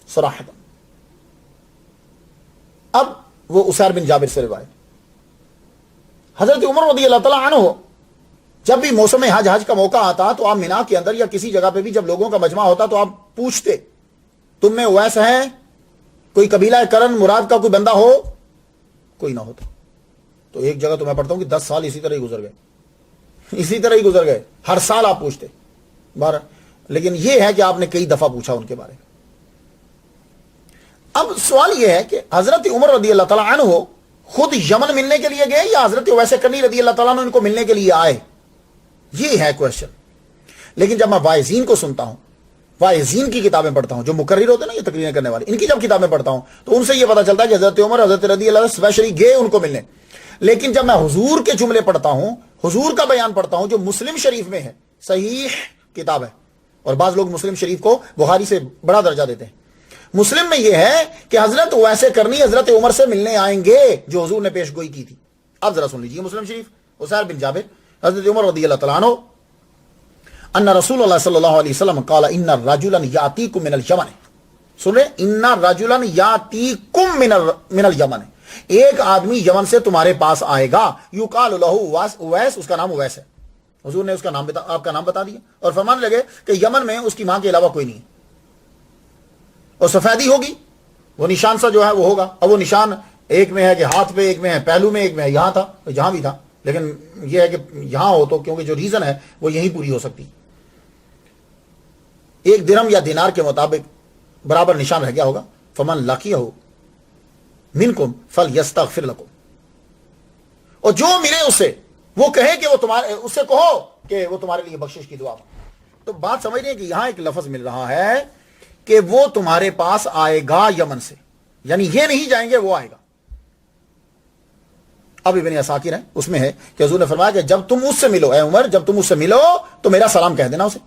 صراحۃ. اب وہ اسیر بن جابر سے روایت, حضرت عمر رضی اللہ تعالیٰ عنہ جب بھی موسم حج کا موقع آتا تو آپ مینا کے اندر یا کسی جگہ پہ بھی جب لوگوں کا مجمع ہوتا تو آپ پوچھتے, تم میں اویس ہے, کوئی قبیلہ کرن مراد کا کوئی بندہ ہو؟ کوئی نہ ہوتا. تو ایک جگہ تو میں پڑھتا ہوں کہ 10 سال اسی طرح ہی گزر گئے. ہر سال آپ پوچھتے بارہ. لیکن یہ ہے کہ آپ نے کئی دفعہ پوچھا ان کے بارے میں. اب سوال یہ ہے کہ حضرت عمر رضی اللہ تعالیٰ عنہ خود یمن ملنے کے لیے گئے یا حضرت اویس کرنی رضی اللہ تعالیٰ عنہ ان کو ملنے کے لیے آئے, یہ ہے کوشچن. لیکن جب میں واعظین کو سنتا ہوں, واعظین کی کتابیں پڑھتا ہوں, جو مقرر ہوتے ہیں نا یہ تقریریں کرنے والے, ان کی جب کتابیں پڑھتا ہوں تو ان سے یہ پتا چلتا ہے کہ حضرت عمر حضرت رضی اللہ اسپیشلی گئے ان کو ملنے. لیکن جب میں حضور کے جملے پڑھتا ہوں, حضور کا بیان پڑھتا ہوں جو مسلم شریف میں ہے, صحیح کتاب ہے, اور بعض لوگ مسلم شریف کو بخاری سے بڑا درجہ دیتے ہیں. مسلم میں یہ ہے کہ حضرت اویس کرنی حضرت عمر سے ملنے آئیں گے جو حضور نے پیش گوئی کی تھی. اب ذرا سن لیجیے مسلم شریف, اسیر بن جابر حضرت عمر رضی اللہ تعالیٰ عنہ ان رسول اللہ صلی اللہ علیہ وسلم قال ان رجلا یاتیکم من الیمن. سن رہے, ان رجلا یاتیکم من الیمن, ایک آدمی یمن سے تمہارے پاس آئے گا, یقال له اویس, اس کا نام اویس ہے. حضور نے اس کا نام آپ کا نام بتا دیا اور فرمانے لگے کہ یمن میں اس کی ماں کے علاوہ کوئی نہیں ہے, اور سفیدی ہوگی, وہ نشان سا جو ہے وہ ہوگا. اب وہ نشان ایک میں ہے کہ ہاتھ پہ, ایک میں ہے پہلو میں, ایک میں ہے یہاں تھا, جہاں بھی تھا. لیکن یہ ہے کہ یہاں ہو تو کیونکہ جو ریزن ہے وہ یہیں پوری ہو سکتی. 1 درہم یا دینار کے مطابق برابر نشان رہ گیا ہوگا. فمن لقیہ منکم فلیستغفر لکم, اور جو ملے اسے وہ کہے کہ وہ تمہارے, اس سے کہو کہ وہ تمہارے لیے بخشش کی دعا. تو بات سمجھ رہے ہیں کہ یہاں ایک لفظ مل رہا ہے کہ وہ تمہارے پاس آئے گا یمن سے, یعنی یہ نہیں جائیں گے, وہ آئے گا. اب ابن عساکر ہے, اس میں ہے کہ حضور نے فرمایا کہ جب تم اس سے ملو, اے عمر جب تم اس سے ملو تو میرا سلام کہہ دینا اسے.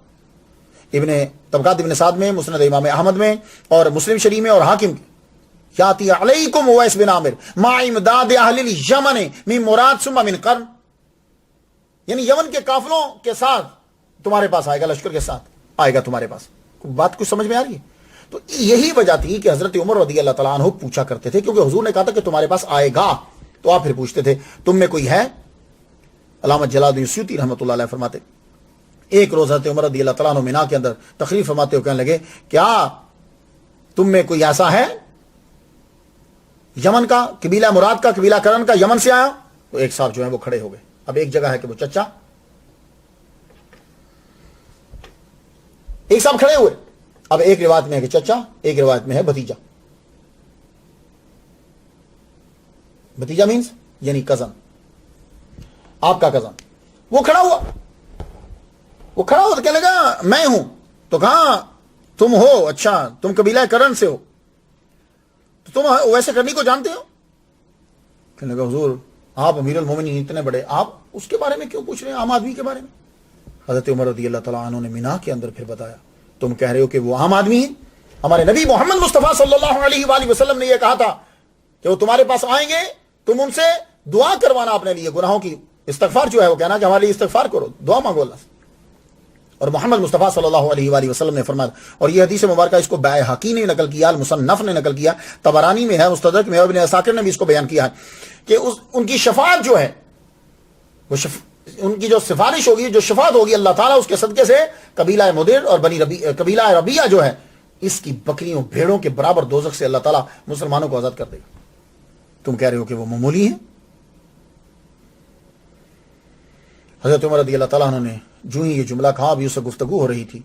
ابن طبقات ابن سعد میں, مسند امام احمد میں, اور مسلم شریف میں, اور حاکم کے, یاتی علیکم اویس بن عامر ما امداد اہل الیمن من مراد ثم من قرن, یعنی یمن کے قافلوں کے ساتھ تمہارے پاس آئے گا, لشکر کے ساتھ آئے گا تمہارے پاس. بات کچھ سمجھ میں آ رہی ہے؟ تو یہی وجہ تھی کہ حضرت عمر رضی اللہ تعالیٰ عنہ پوچھا کرتے تھے, کیونکہ حضور نے کہا تھا کہ تمہارے پاس آئے گا, تو آپ پھر پوچھتے تھے تم میں کوئی ہے. علامہ جلال الدین سیوطی رحمۃ اللہ علیہ فرماتے, ایک روز حضرت عمر رضی اللہ تعالیٰ عنہ مینا کے اندر تقریر فرماتے ہوئے کہنے لگے, کیا تم میں کوئی ایسا ہے یمن کا, قبیلہ مراد کا, قبیلہ کرن کا, یمن سے آیا؟ تو ایک صاحب جو ہیں وہ کھڑے ہو گئے. اب ایک جگہ ہے کہ وہ چچا, ایک صاحب کھڑے ہوئے. اب ایک روایت میں ہے کہ چچا, ایک روایت میں ہے بھتیجا. بھتیجا مینز یعنی کزن, آپ کا کزن. وہ کھڑا ہوا تو کہنے لگا میں ہوں. تو کہاں تم ہو؟ اچھا تم قبیلہ کرن سے ہو, تو تم ویسے کرنی کو جانتے ہو؟ کہنے لگا حضور آپ امیر المومنین اتنے بڑے, آپ اس کے بارے میں کیوں پوچھ رہے ہیں, عام آدمی کے بارے میں؟ حضرت عمر رضی اللہ تعالیٰ عنہ نے مینا کے اندر پھر بتایا, تم کہہ رہے ہو کہ وہ عام آدمی ہیں, ہمارے نبی محمد مصطفیٰ صلی اللہ علیہ وآلہ وسلم نے یہ کہا تھا کہ وہ تمہارے پاس آئیں گے, تم ان سے دعا کروانا اپنے لیے, گناہوں کی استغفار جو ہے وہ کہنا کہ ہمارے لیے استغفار کرو, دعا مانگو اللہ سے. اور محمد مصطفیٰ صلی اللہ علیہ وآلہ وسلم نے فرمایا، اور یہ حدیث مبارکہ اس کو بائحقی نے نقل کیا، المصنف نے نقل کیا، طبرانی میں ہے، مستدرک میں، ابن عساکر نے بھی اس کو بیان کیا ہے کہ ان کی شفاعت جو ہے، وہ ان کی جو سفارش ہوگی، جو شفاعت ہوگی اللہ تعالیٰ اس کے صدقے سے قبیلہ مدر اور قبیلہ ربیعہ جو ہے، اس کی بکریوں بھیڑوں کے برابر دوزخ سے اللہ تعالیٰ مسلمانوں کو آزاد کر دے گا۔ تم کہہ رہے ہو کہ وہ معمولی ہیں؟ حضرت عمر رضی اللہ تعالیٰ عنہ نے جو ہی یہ جملہ کہا، ابھی اس سے گفتگو ہو رہی تھی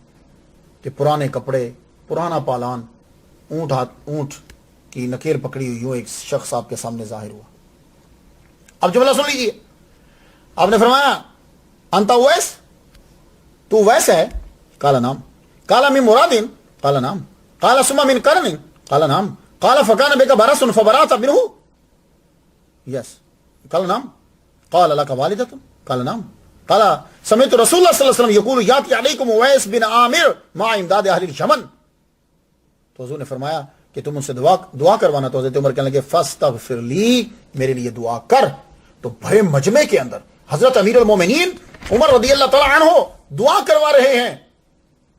کہ پرانے کپڑے، پرانا پالان، اونٹ کی نکیر پکڑی ہوئی یوں ایک شخص آپ کے سامنے ظاہر ہوا۔ اب جملہ سن لیجیے، آپ نے فرمایا انتا اویس، تو اویس ہے؟ قال نعم۔ قال من مراد؟ قال نعم۔ قال ثم من قرن؟ قال نعم۔ قال فكان بك برص فبرأت منه؟ یس۔ قال نعم۔ قال لك والدة؟ قال نعم۔ قال سمعت رسول اللہ صلی اللہ علیہ وسلم یقول یاتی علیکم اویس بن عامر مع امداد اہل الجمن۔ تو حضور نے فرمایا کہ تم ان سے دعا کروانا، تو حضرت عمر کہنے لگے فاستغفر لی، میرے لیے دعا کر۔ تو بھرے مجمع کے اندر حضرت امیر المومنین عمر رضی اللہ تعالیٰ عنہ دعا کروا رہے ہیں،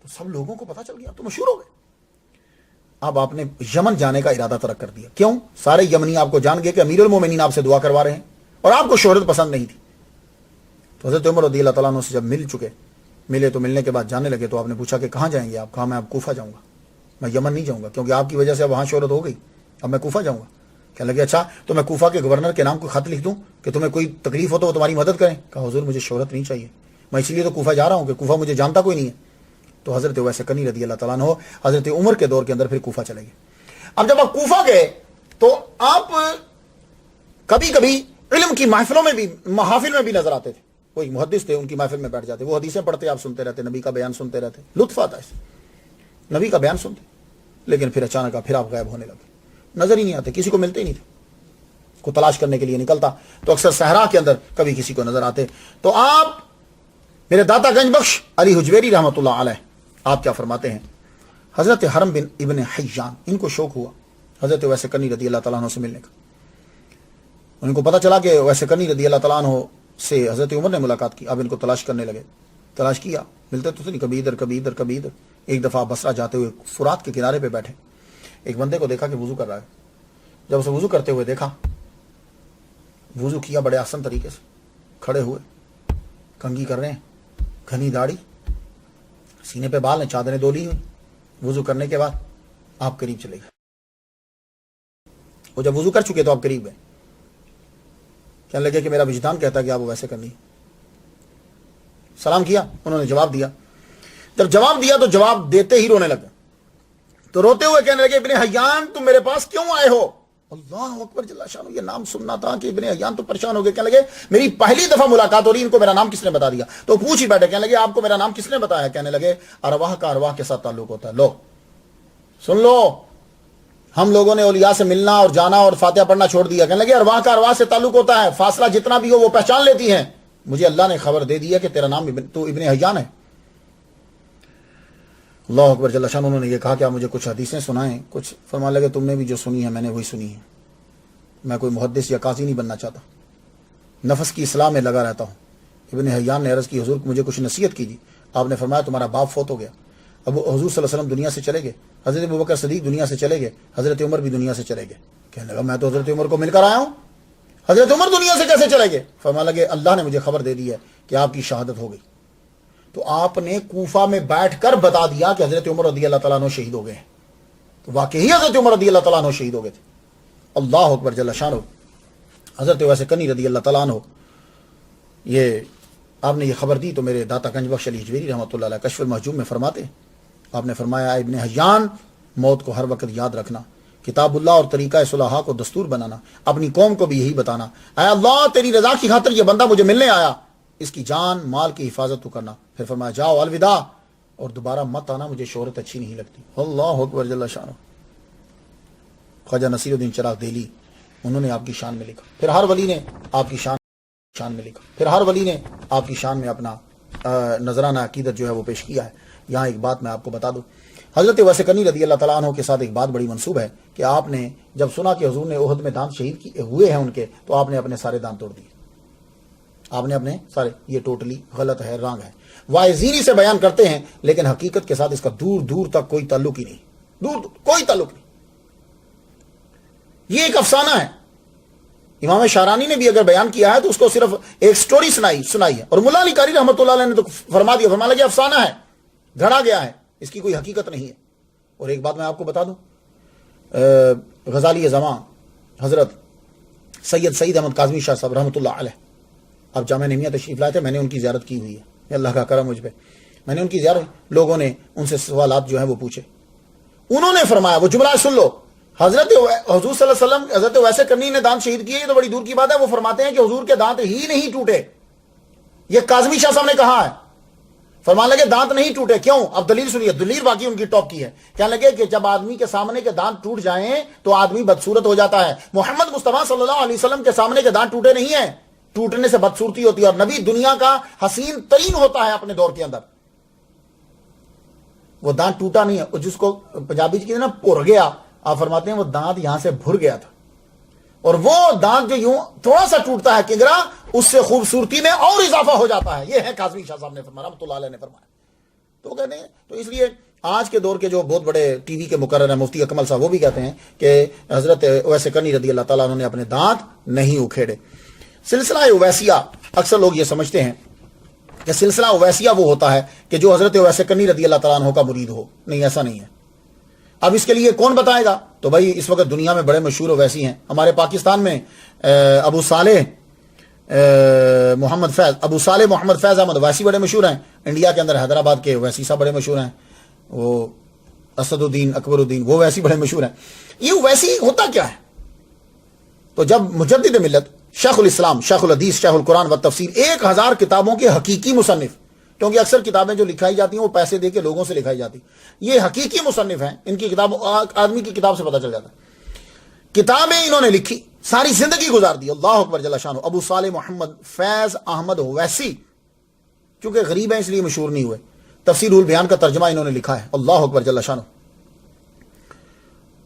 تو سب لوگوں کو پتا چل گیا، تو مشہور ہو گئے۔ اب آپ نے یمن جانے کا ارادہ ترک کر دیا، کیوں؟ سارے یمنی آپ کو جان گئے کہ امیر المومنین آپ سے دعا کروا رہے ہیں، اور آپ کو شہرت پسند نہیں تھی۔ تو حضرت عمر رضی اللہ تعالیٰ عنہ سے جب ملے تو ملنے کے بعد جانے لگے، تو آپ نے پوچھا کہ کہاں جائیں گے آپ؟ کہا میں اب کوفہ جاؤں گا، میں یمن نہیں جاؤں گا، کیونکہ آپ کی وجہ سے وہاں شہرت ہو گئی، اب میں کوفہ جاؤں گا۔ کہنے لگے اچھا تو میں کوفہ کے گورنر کے نام کو خط لکھ دوں کہ تمہیں کوئی تکلیف ہو تو وہ تمہاری مدد کریں؟ کہا حضور مجھے شہرت نہیں چاہیے، میں اس لیے تو کوفہ جا رہا ہوں کہ کوفہ مجھے جانتا کوئی نہیں ہے۔ تو حضرت اویس قرنی رضی اللہ تعالیٰ عنہ حضرت عمر کے دور کے اندر پھر کوفہ چلے گئے۔ اب جب آپ کوفہ گئے تو آپ کبھی کبھی علم کی محافل میں بھی نظر آتے تھے، وہ ایک محدث تھے، ان کی محفل میں بیٹھ جاتے، وہ حدیثیں پڑھتے، آپ سنتے رہتے، نبی کا بیان سنتے رہتے، لطف آتا ہے نبی کا بیان سنتے، لیکن پھر اچانک پھر آپ غائب ہونے لگے، نظر ہی نہیں آتے، کسی کو ملتے ہی نہیں تھے۔ کو تلاش کرنے کے لیے نکلتا تو اکثر صحرا کے اندر کبھی کسی کو نظر آتے۔ تو آپ میرے داتا گنج بخش علی حجویری رحمۃ اللہ علیہ آپ کیا فرماتے ہیں، حضرت حرم بن ابن حیان ان کو شوق ہوا حضرت اویس قرنی رضی اللہ تعالیٰ عنہ سے ملنے کا۔ ان کو پتا چلا کہ اویس قرنی رضی اللہ تعالیٰ عنہ سے حضرت عمر نے ملاقات کی، اب ان کو تلاش کرنے لگے، تلاش کیا، ملتے تو نہیں، کبھی ادھر کبھی ادھر کبھی ادھر۔ ایک دفعہ بصرہ جاتے ہوئے فرات کے کنارے پہ بیٹھے، ایک بندے کو دیکھا کہ وضو کر رہا ہے، جب اسے وضو کرتے ہوئے دیکھا، وضو کیا بڑے آسان طریقے سے، کھڑے ہوئے، کنگھی کر رہے ہیں، گھنی داڑھی، سینے پہ بال ہیں، چادریں دولی ہوئی، وضو کرنے کے بعد آپ قریب چلے گئے۔ وہ جب وضو کر چکے تو آپ قریب گئے، کہنے لگے کہ میرا وجدان کہتا ہے کہ آپ ویسے کرنی۔ سلام کیا، انہوں نے جواب دیا، جب جواب دیا تو جواب دیتے ہی رونے لگے، تو روتے ہوئے کہنے لگے ابن حیان تم میرے پاس کیوں آئے ہو؟ اللہ اکبر جل شانہ، یہ نام سننا تھا کہ ابن حیان تو پریشان ہو گئے، کہنے لگے میری پہلی دفعہ ملاقات ہو رہی، ان کو میرا نام کس نے بتا دیا؟ تو پوچھ ہی بیٹھے، کہنے لگے آپ کو میرا نام کس نے بتایا؟ کہنے لگے ارواح کا ارواح کے ساتھ تعلق ہوتا ہے، لو سن لو، ہم لوگوں نے اولیاء سے ملنا اور جانا اور فاتحہ پڑھنا چھوڑ دیا۔ کہنے لگے ارواح کا ارواح سے تعلق ہوتا ہے، فاصلہ جتنا بھی ہو وہ پہچان لیتی ہیں، مجھے اللہ نے خبر دے دی ہے کہ تیرا نام تو ابن حیان ہے۔ اللہ اکبر جل شانہ، انہوں نے یہ کہا کہ آپ مجھے کچھ حدیثیں سنائیں، کچھ فرمانے لگے تم نے بھی جو سنی ہے میں نے وہی سنی ہے، میں کوئی محدث یا قاضی نہیں بننا چاہتا، نفس کی اصلاح میں لگا رہتا ہوں۔ ابن حیان نے عرض کی حضور مجھے کچھ نصیحت کیجیے۔ آپ نے فرمایا تمہارا باپ فوت ہو گیا، اب حضور صلی اللہ علیہ وسلم دنیا سے چلے گئے، حضرت ابوبکر صدیق دنیا سے چلے گئے، حضرت عمر بھی دنیا سے چلے گئے۔ کہنے لگا میں تو حضرت عمر کو مل کر آیا ہوں، حضرت عمر دنیا سے کیسے چلے گئے؟ فرمانے لگے اللہ نے مجھے خبر دے دی ہے کہ آپ کی شہادت ہو گئی۔ تو آپ نے کوفہ میں بیٹھ کر بتا دیا کہ حضرت عمر رضی اللہ تعالیٰ عنہ شہید ہو گئے ہیں، تو واقعی حضرت عمر رضی اللہ تعالیٰ عنہ شہید ہو گئے تھے۔ اللہ اکبر جل شانہ، حضرت اویس قرنی رضی اللہ تعالیٰ عنہ یہ آپ نے یہ خبر دی تو میرے داتا گنج بخش علی حجویری رحمۃ اللہ علیہ کشف المحجوب میں فرماتے ہیں، آپ نے فرمایا ابن حیان موت کو ہر وقت یاد رکھنا، کتاب اللہ اور طریقہ صلحاء کو دستور بنانا، اپنی قوم کو بھی یہی بتانا، اے اللہ تیری رضا کی خاطر یہ بندہ مجھے ملنے آیا، اس کی جان مال کی حفاظت تو کرنا۔ پھر فرمایا جاؤ الوداع، اور دوبارہ مت آنا، مجھے شہرت اچھی نہیں لگتی۔ اللہ اکبر جل شانہ۔ خواجہ نصیر الدین چراغ دہلی انہوں نے آپ کی شان میں لکھا، پھر ہر ولی نے آپ کی شان میں لکھا، پھر ہر ولی نے آپ کی شان میں اپنا نذرانہ عقیدت جو ہے وہ پیش کیا ہے۔ یہاں ایک بات میں آپ کو بتا دوں، حضرت اویس قرنی رضی اللہ تعالیٰ عنہ کے ساتھ ایک بات بڑی منسوب ہے کہ آپ نے جب سنا کہ حضور نے احد میں دانت شہید ہوئے ہیں ان کے، تو آپ نے اپنے سارے دانت توڑ دیے، آپ نے اپنے سارے یہ ٹوٹلی غلط ہے، رانگ ہے، واعظینی سے بیان کرتے ہیں لیکن حقیقت کے ساتھ اس کا دور دور تک کوئی تعلق ہی نہیں، دور کوئی تعلق نہیں، یہ ایک افسانہ ہے۔ امام شارانی نے بھی اگر بیان کیا ہے تو اس کو صرف ایک سٹوری سنائی ہے، اور ملا علی قاری رحمۃ اللہ علیہ نے تو فرما دیا، فرما لگا افسانہ ہے، گھڑا گیا ہے، اس کی کوئی حقیقت نہیں ہے۔ اور ایک بات میں آپ کو بتا دوں، غزالی زمان حضرت سید احمد کاظمی شاہ صاحب رحمۃ اللہ علیہ اب جامعہ نعمیہ تشریف لائے تھے، میں نے ان کی زیارت کی ہوئی ہے، اللہ کا کرم مجھ پہ، میں نے ان کی زیارت، لوگوں نے ان سے سوالات جو ہیں وہ پوچھے، انہوں نے فرمایا، وہ جملہ سن لو، حضور صلی اللہ علیہ وسلم حضرت ویسے کرنی نے دانت شہید کیے، یہ تو بڑی دور کی بات ہے، وہ فرماتے ہیں کہ حضور کے دانت ہی نہیں ٹوٹے، یہ کاظمی شاہ صاحب نے کہا ہے، فرمانے لگے دانت نہیں ٹوٹے، کیوں؟ اب دلیل سنیے، دلیل باقی ان کی ٹاپ کی ہے، کہنے لگے کہ جب آدمی کے سامنے کے دانت ٹوٹ جائیں تو آدمی بدصورت ہو جاتا ہے، محمد مصطفیٰ صلی اللہ علیہ وسلم کے سامنے کے دانت ٹوٹے نہیں ہیں، ٹوٹنے سے بدصورتی ہوتی ہے، اور نبی دنیا کا حسین ترین ہوتا ہے اپنے دور کے اندر، وہ دانت ٹوٹا نہیں ہے، جس کو پنجابی کی نا پور گیا، آپ فرماتے ہیں وہ دانت یہاں سے بھر گیا تھا، اور وہ دانت جو یوں تھوڑا سا ٹوٹتا ہے کنگرا، اس سے خوبصورتی میں اور اضافہ ہو جاتا ہے، یہ ہے کاظمی شاہ صاحب نے فرمایا، رحمۃ اللہ علیہ نے فرمایا۔ تو کہتے ہیں، تو اس لیے آج کے دور کے جو بہت بڑے ٹی وی کے مقرر ہیں مفتی اکمل صاحب، وہ بھی کہتے ہیں کہ حضرت اویس کرنی رضی اللہ تعالیٰ عنہ نے اپنے دانت نہیں اکھیڑے۔ سلسلہ اویسیہ، اکثر لوگ یہ سمجھتے ہیں کہ سلسلہ اویسیہ وہ ہوتا ہے کہ جو حضرت اویس کرنی رضی اللہ تعالیٰ عنہ کا مرید ہو، نہیں، ایسا نہیں ہے۔ اب اس کے لیے کون بتائے گا؟ تو بھائی اس وقت دنیا میں بڑے مشہور اویسی ہیں، ہمارے پاکستان میں ابو صالح محمد فیض احمد اویسی بڑے مشہور ہیں، انڈیا کے اندر حیدرآباد کے اویسی صاحب بڑے مشہور ہیں، وہ اسد الدین اکبر الدین، وہ اویسی بڑے مشہور ہیں۔ یہ اویسی ہوتا کیا ہے؟ تو جب مجدد ملت شیخ الاسلام، شیخ الحدیث، شیخ القرآن و تفسیر، 1000 کتابوں کے حقیقی مصنف، کیونکہ اکثر کتابیں جو لکھائی جاتی ہیں وہ پیسے دے کے لوگوں سے لکھائی جاتی، یہ حقیقی مصنف ہیں، ان کی کتاب آدمی کی کتاب سے پتہ چل جاتا ہے، کتابیں انہوں نے لکھی، ساری زندگی گزار دی، اللہ اکبر جل شانہ۔ ابو صالح محمد فیض احمد اویسی، چونکہ غریب ہیں اس لیے مشہور نہیں ہوئے، تفسیر البیان کا ترجمہ انہوں نے لکھا ہے، اللہ اکبر جل شانہ۔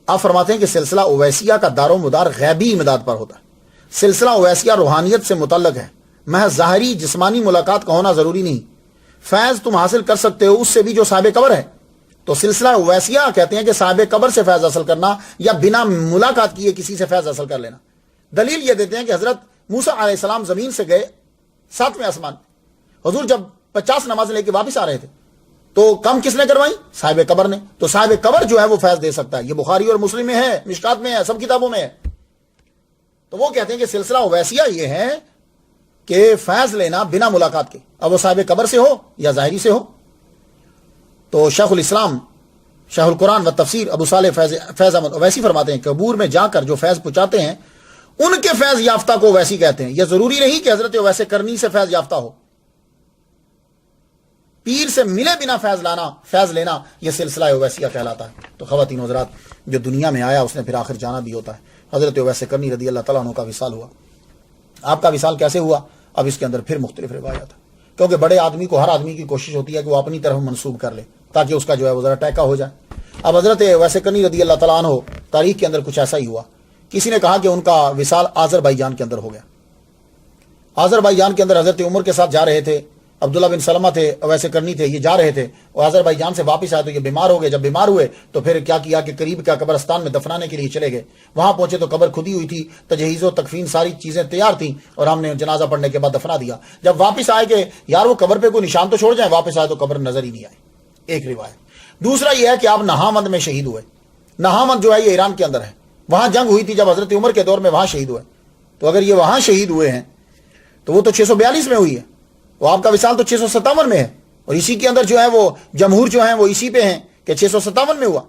آپ فرماتے ہیں کہ سلسلہ اویسیہ کا دار و مدار غیبی امداد پر ہوتا ہے، سلسلہ اویسیہ روحانیت سے متعلق ہے، محض ظاہری جسمانی ملاقات کا ہونا ضروری نہیں، فیض تم حاصل کر سکتے ہو اس سے بھی جو صاحب قبر ہے۔ تو سلسلہ اویسیہ کہتے ہیں کہ صاحب قبر سے فیض حاصل کرنا یا بنا ملاقات کیے کسی سے فیض حاصل کر لینا۔ دلیل یہ دیتے ہیں کہ حضرت موسیٰ علیہ السلام زمین سے گئے 7ویں آسمان، حضور جب 50 نمازیں لے کے واپس آ رہے تھے تو کم کس نے کروائی؟ صاحب قبر نے، تو صاحب قبر جو ہے وہ فیض دے سکتا ہے، یہ بخاری اور مسلم میں ہے، مشکات میں ہے، سب کتابوں میں ہے۔ تو وہ کہتے ہیں کہ سلسلہ اویسیہ یہ ہے کہ فیض لینا بنا ملاقات کے، اب وہ صاحب قبر سے ہو یا ظاہری سے ہو۔ تو شیخ الاسلام، شیخ القرآن و تفسیر ابو صالح فیض احمد اویسی فرماتے ہیں کہ قبور میں جا کر جو فیض پہنچاتے ہیں ان کے فیض یافتہ کو اویسی کہتے ہیں۔ یہ ضروری نہیں کہ حضرت اویس کرنی سے فیض یافتہ ہو، پیر سے ملے بنا فیض لینا یہ سلسلہ اویسیہ کہلاتا ہے۔ تو خواتین و حضرات، جو دنیا میں آیا اس نے پھر آخر جانا بھی ہوتا ہے۔ حضرت اویس کرنی رضی اللہ تعالیٰ عنہ کا وصال ہوا، آپ کا وصال کیسے ہوا؟ اب اس کے اندر پھر مختلف روایات ہیں، کیونکہ بڑے آدمی کو، ہر آدمی کی کوشش ہوتی ہے کہ وہ اپنی طرف منسوب کر لے تاکہ اس کا جو ہے وہ ذرا ٹیکا ہو جائے۔ اب حضرت اویس کرنی رضی اللہ تعالیٰ عنہ تاریخ کے اندر کچھ ایسا ہی ہوا، کسی نے کہا کہ ان کا وصال آذربائیجان کے اندر ہو گیا۔ آذربائیجان کے اندر حضرت عمر کے ساتھ جا رہے تھے، عبداللہ بن سلمہ تھے، اویس کرنی تھے، یہ جا رہے تھے، اور آذربائیجان سے واپس آئے تو یہ بیمار ہو گئے۔ جب بیمار ہوئے تو پھر کیا کیا کہ قریب کا قبرستان میں دفنانے کے لیے چلے گئے۔ وہاں پہنچے تو قبر کھدی ہوئی تھی، تجہیز و تکفین ساری چیزیں تیار تھیں، اور ہم نے جنازہ پڑھنے کے بعد دفنا دیا۔ جب واپس آئے کہ یار وہ قبر پہ کوئی نشان تو چھوڑ جائیں، واپس آئے تو قبر نظر ہی نہیں آئی، ایک روایت۔ دوسرا یہ ہے کہ آپ نہامند میں شہید ہوئے۔ نہامند جو ہے یہ ایران کے اندر ہے، وہاں جنگ ہوئی تھی جب حضرت عمر کے دور میں، وہاں شہید ہوئے۔ تو اگر یہ وہاں شہید ہوئے ہیں تو وہ تو 642 میں ہوئی ہے، وہ آپ کا وصال تو 657 میں ہے، اور اسی کے اندر جو ہے وہ جمہور جو ہیں وہ اسی پہ ہیں کہ 657 میں ہوا۔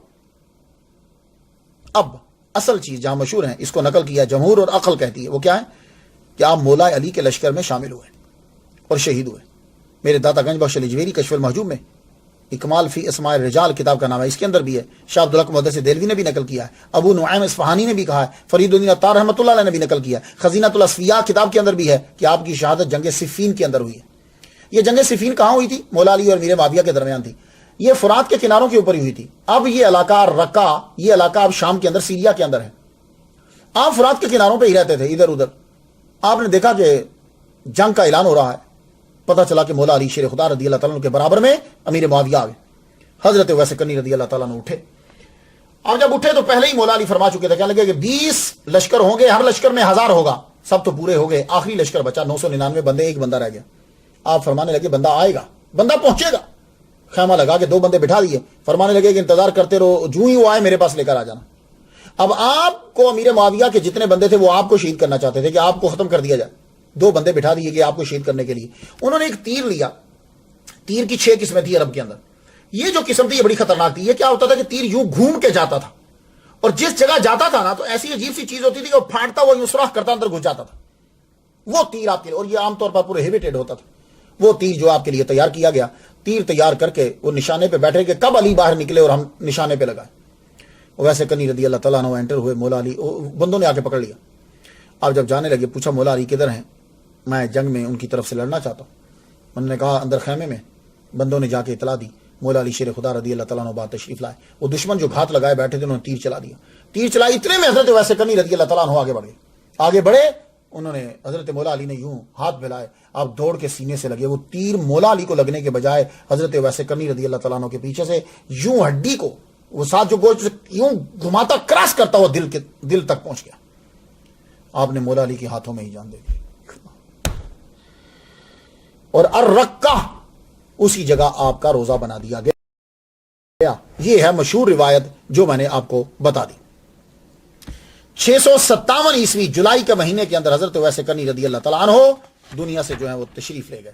اب اصل چیز جہاں مشہور ہے، اس کو نقل کیا جمہور اور عقل کہتی ہے، وہ کیا ہے کہ آپ مولا علی کے لشکر میں شامل ہوئے اور شہید ہوئے۔ میرے داتا گنج بخش لجویری کشف المحجوب میں اکمال فی اسماء الرجال کتاب کا نام ہے، اس کے اندر بھی ہے، شاہ عبدالحق محدث دہلوی نے بھی نقل کیا ہے، ابو نعیم اصفہانی نے بھی کہا ہے، فرید الدین عطار رحمۃ اللہ علیہ نے بھی نقل کیا ہے، خزینۃ الاصفیاء کتاب کے اندر بھی ہے کہ آپ کی شہادت جنگ صفین کے اندر ہوئی ہے۔ یہ جنگ صفین کہاں ہوئی تھی؟ مولا علی اور میر معاویہ کے درمیان تھی، یہ فرات کے کناروں کے اوپر ہی ہوئی تھی۔ اب یہ علاقہ رقہ، یہ علاقہ اب شام کے اندر، سیریا کے اندر ہے۔ آپ فرات کے کناروں پہ ہی رہتے تھے ادھر ادھر۔ آپ نے دیکھا کہ جنگ کا اعلان ہو رہا ہے. پتہ چلا کہ مولا علی شیر خدا رضی اللہ تعالیٰ عنہ کے برابر میں امیر معاویہ آ گئے. حضرت اویس کرنی رضی اللہ تعالیٰ عنہ اٹھے. اب جب اٹھے تو پہلے ہی مولا علی فرما چکے تھے, کہنے لگے کہ 20 لشکر ہوں گے, ہر لشکر میں 1000 ہوگا, سب تو پورے ہو گئے, آخری لشکر بچا 999 بندے, ایک بندہ رہ گیا. آپ فرمانے لگے بندہ آئے گا, بندہ پہنچے گا. خیمہ لگا کے 2 بندے بٹھا دیے, فرمانے لگے کہ انتظار کرتے رہو, جو ہی وہ آئے میرے پاس لے کر آ جانا. اب آپ کو امیر معاویہ کے جتنے بندے تھے وہ آپ کو شہید کرنا چاہتے تھے کہ آپ کو ختم کر دیا جائے. 2 بندے بٹھا دیے کہ آپ کو شہید کرنے کے لیے. انہوں نے ایک تیر لیا, تیر کی 6 قسمیں تھی عرب کے اندر. یہ جو قسم تھی یہ بڑی خطرناک تھی. یہ کیا ہوتا تھا کہ تیر یوں گھوم کے جاتا تھا, اور جس جگہ جاتا تھا نا تو ایسی عجیب سی چیز ہوتی تھی کہ وہ پھاٹتا وہ یوں سوراخ کرتا اندر گھس جاتا تھا. وہ تیر آپ کے لیے, اور یہ عام طور پر پورے ہیویٹیڈ ہوتا تھا. وہ تیر جو آپ کے لیے تیار کیا گیا, تیر تیار کر کے وہ نشانے پہ بیٹھے کہ کب علی باہر نکلے اور ہم نشانے پہ لگائے. ویسے کرنی رضی اللہ تعالیٰ عنہ انٹر ہوئے. مولا علی بندوں نے آ کے پکڑ لیا. اب جب جانے لگے پوچھا مولا علی کدھر ہیں, میں جنگ میں ان کی طرف سے لڑنا چاہتا ہوں. انہوں نے کہا اندر خیمے میں. بندوں نے جا کے اطلاع دی. مولا علی شیر خدا رضی اللہ تعالیٰ عنہ بات تشریف لائے. وہ دشمن جو گھات لگائے بیٹھے تھے انہوں نے تیر چلا دیا. تیر چلائی, اتنے میں حضرت ویسے کرنی رضی اللہ تعالیٰ عنہ آگے بڑھ گئے. آگے بڑھے, انہوں نے حضرت مولا علی نے یوں ہاتھ پھیلائے, آپ دوڑ کے سینے سے لگے. وہ تیر مولا علی کو لگنے کے بجائے حضرت ویسے کرنی رضی اللہ تعالیٰ عنہ کے پیچھے سے یوں ہڈی کو, وہ ساتھ جو گوشت یوں گھماتا کراس کرتا ہوا دل تک پہنچ گیا. آپ نے مولا علی کے ہاتھوں میں ہی جان دے دی. اور الرقہ اسی جگہ آپ کا روزہ بنا دیا گیا. یہ ہے مشہور روایت جو میں نے آپ کو بتا دی. 657 عیسوی جولائی کے مہینے کے اندر حضرت ویسے کرنی رضی اللہ تعالیٰ عنہ دنیا سے جو ہے وہ تشریف لے گئے.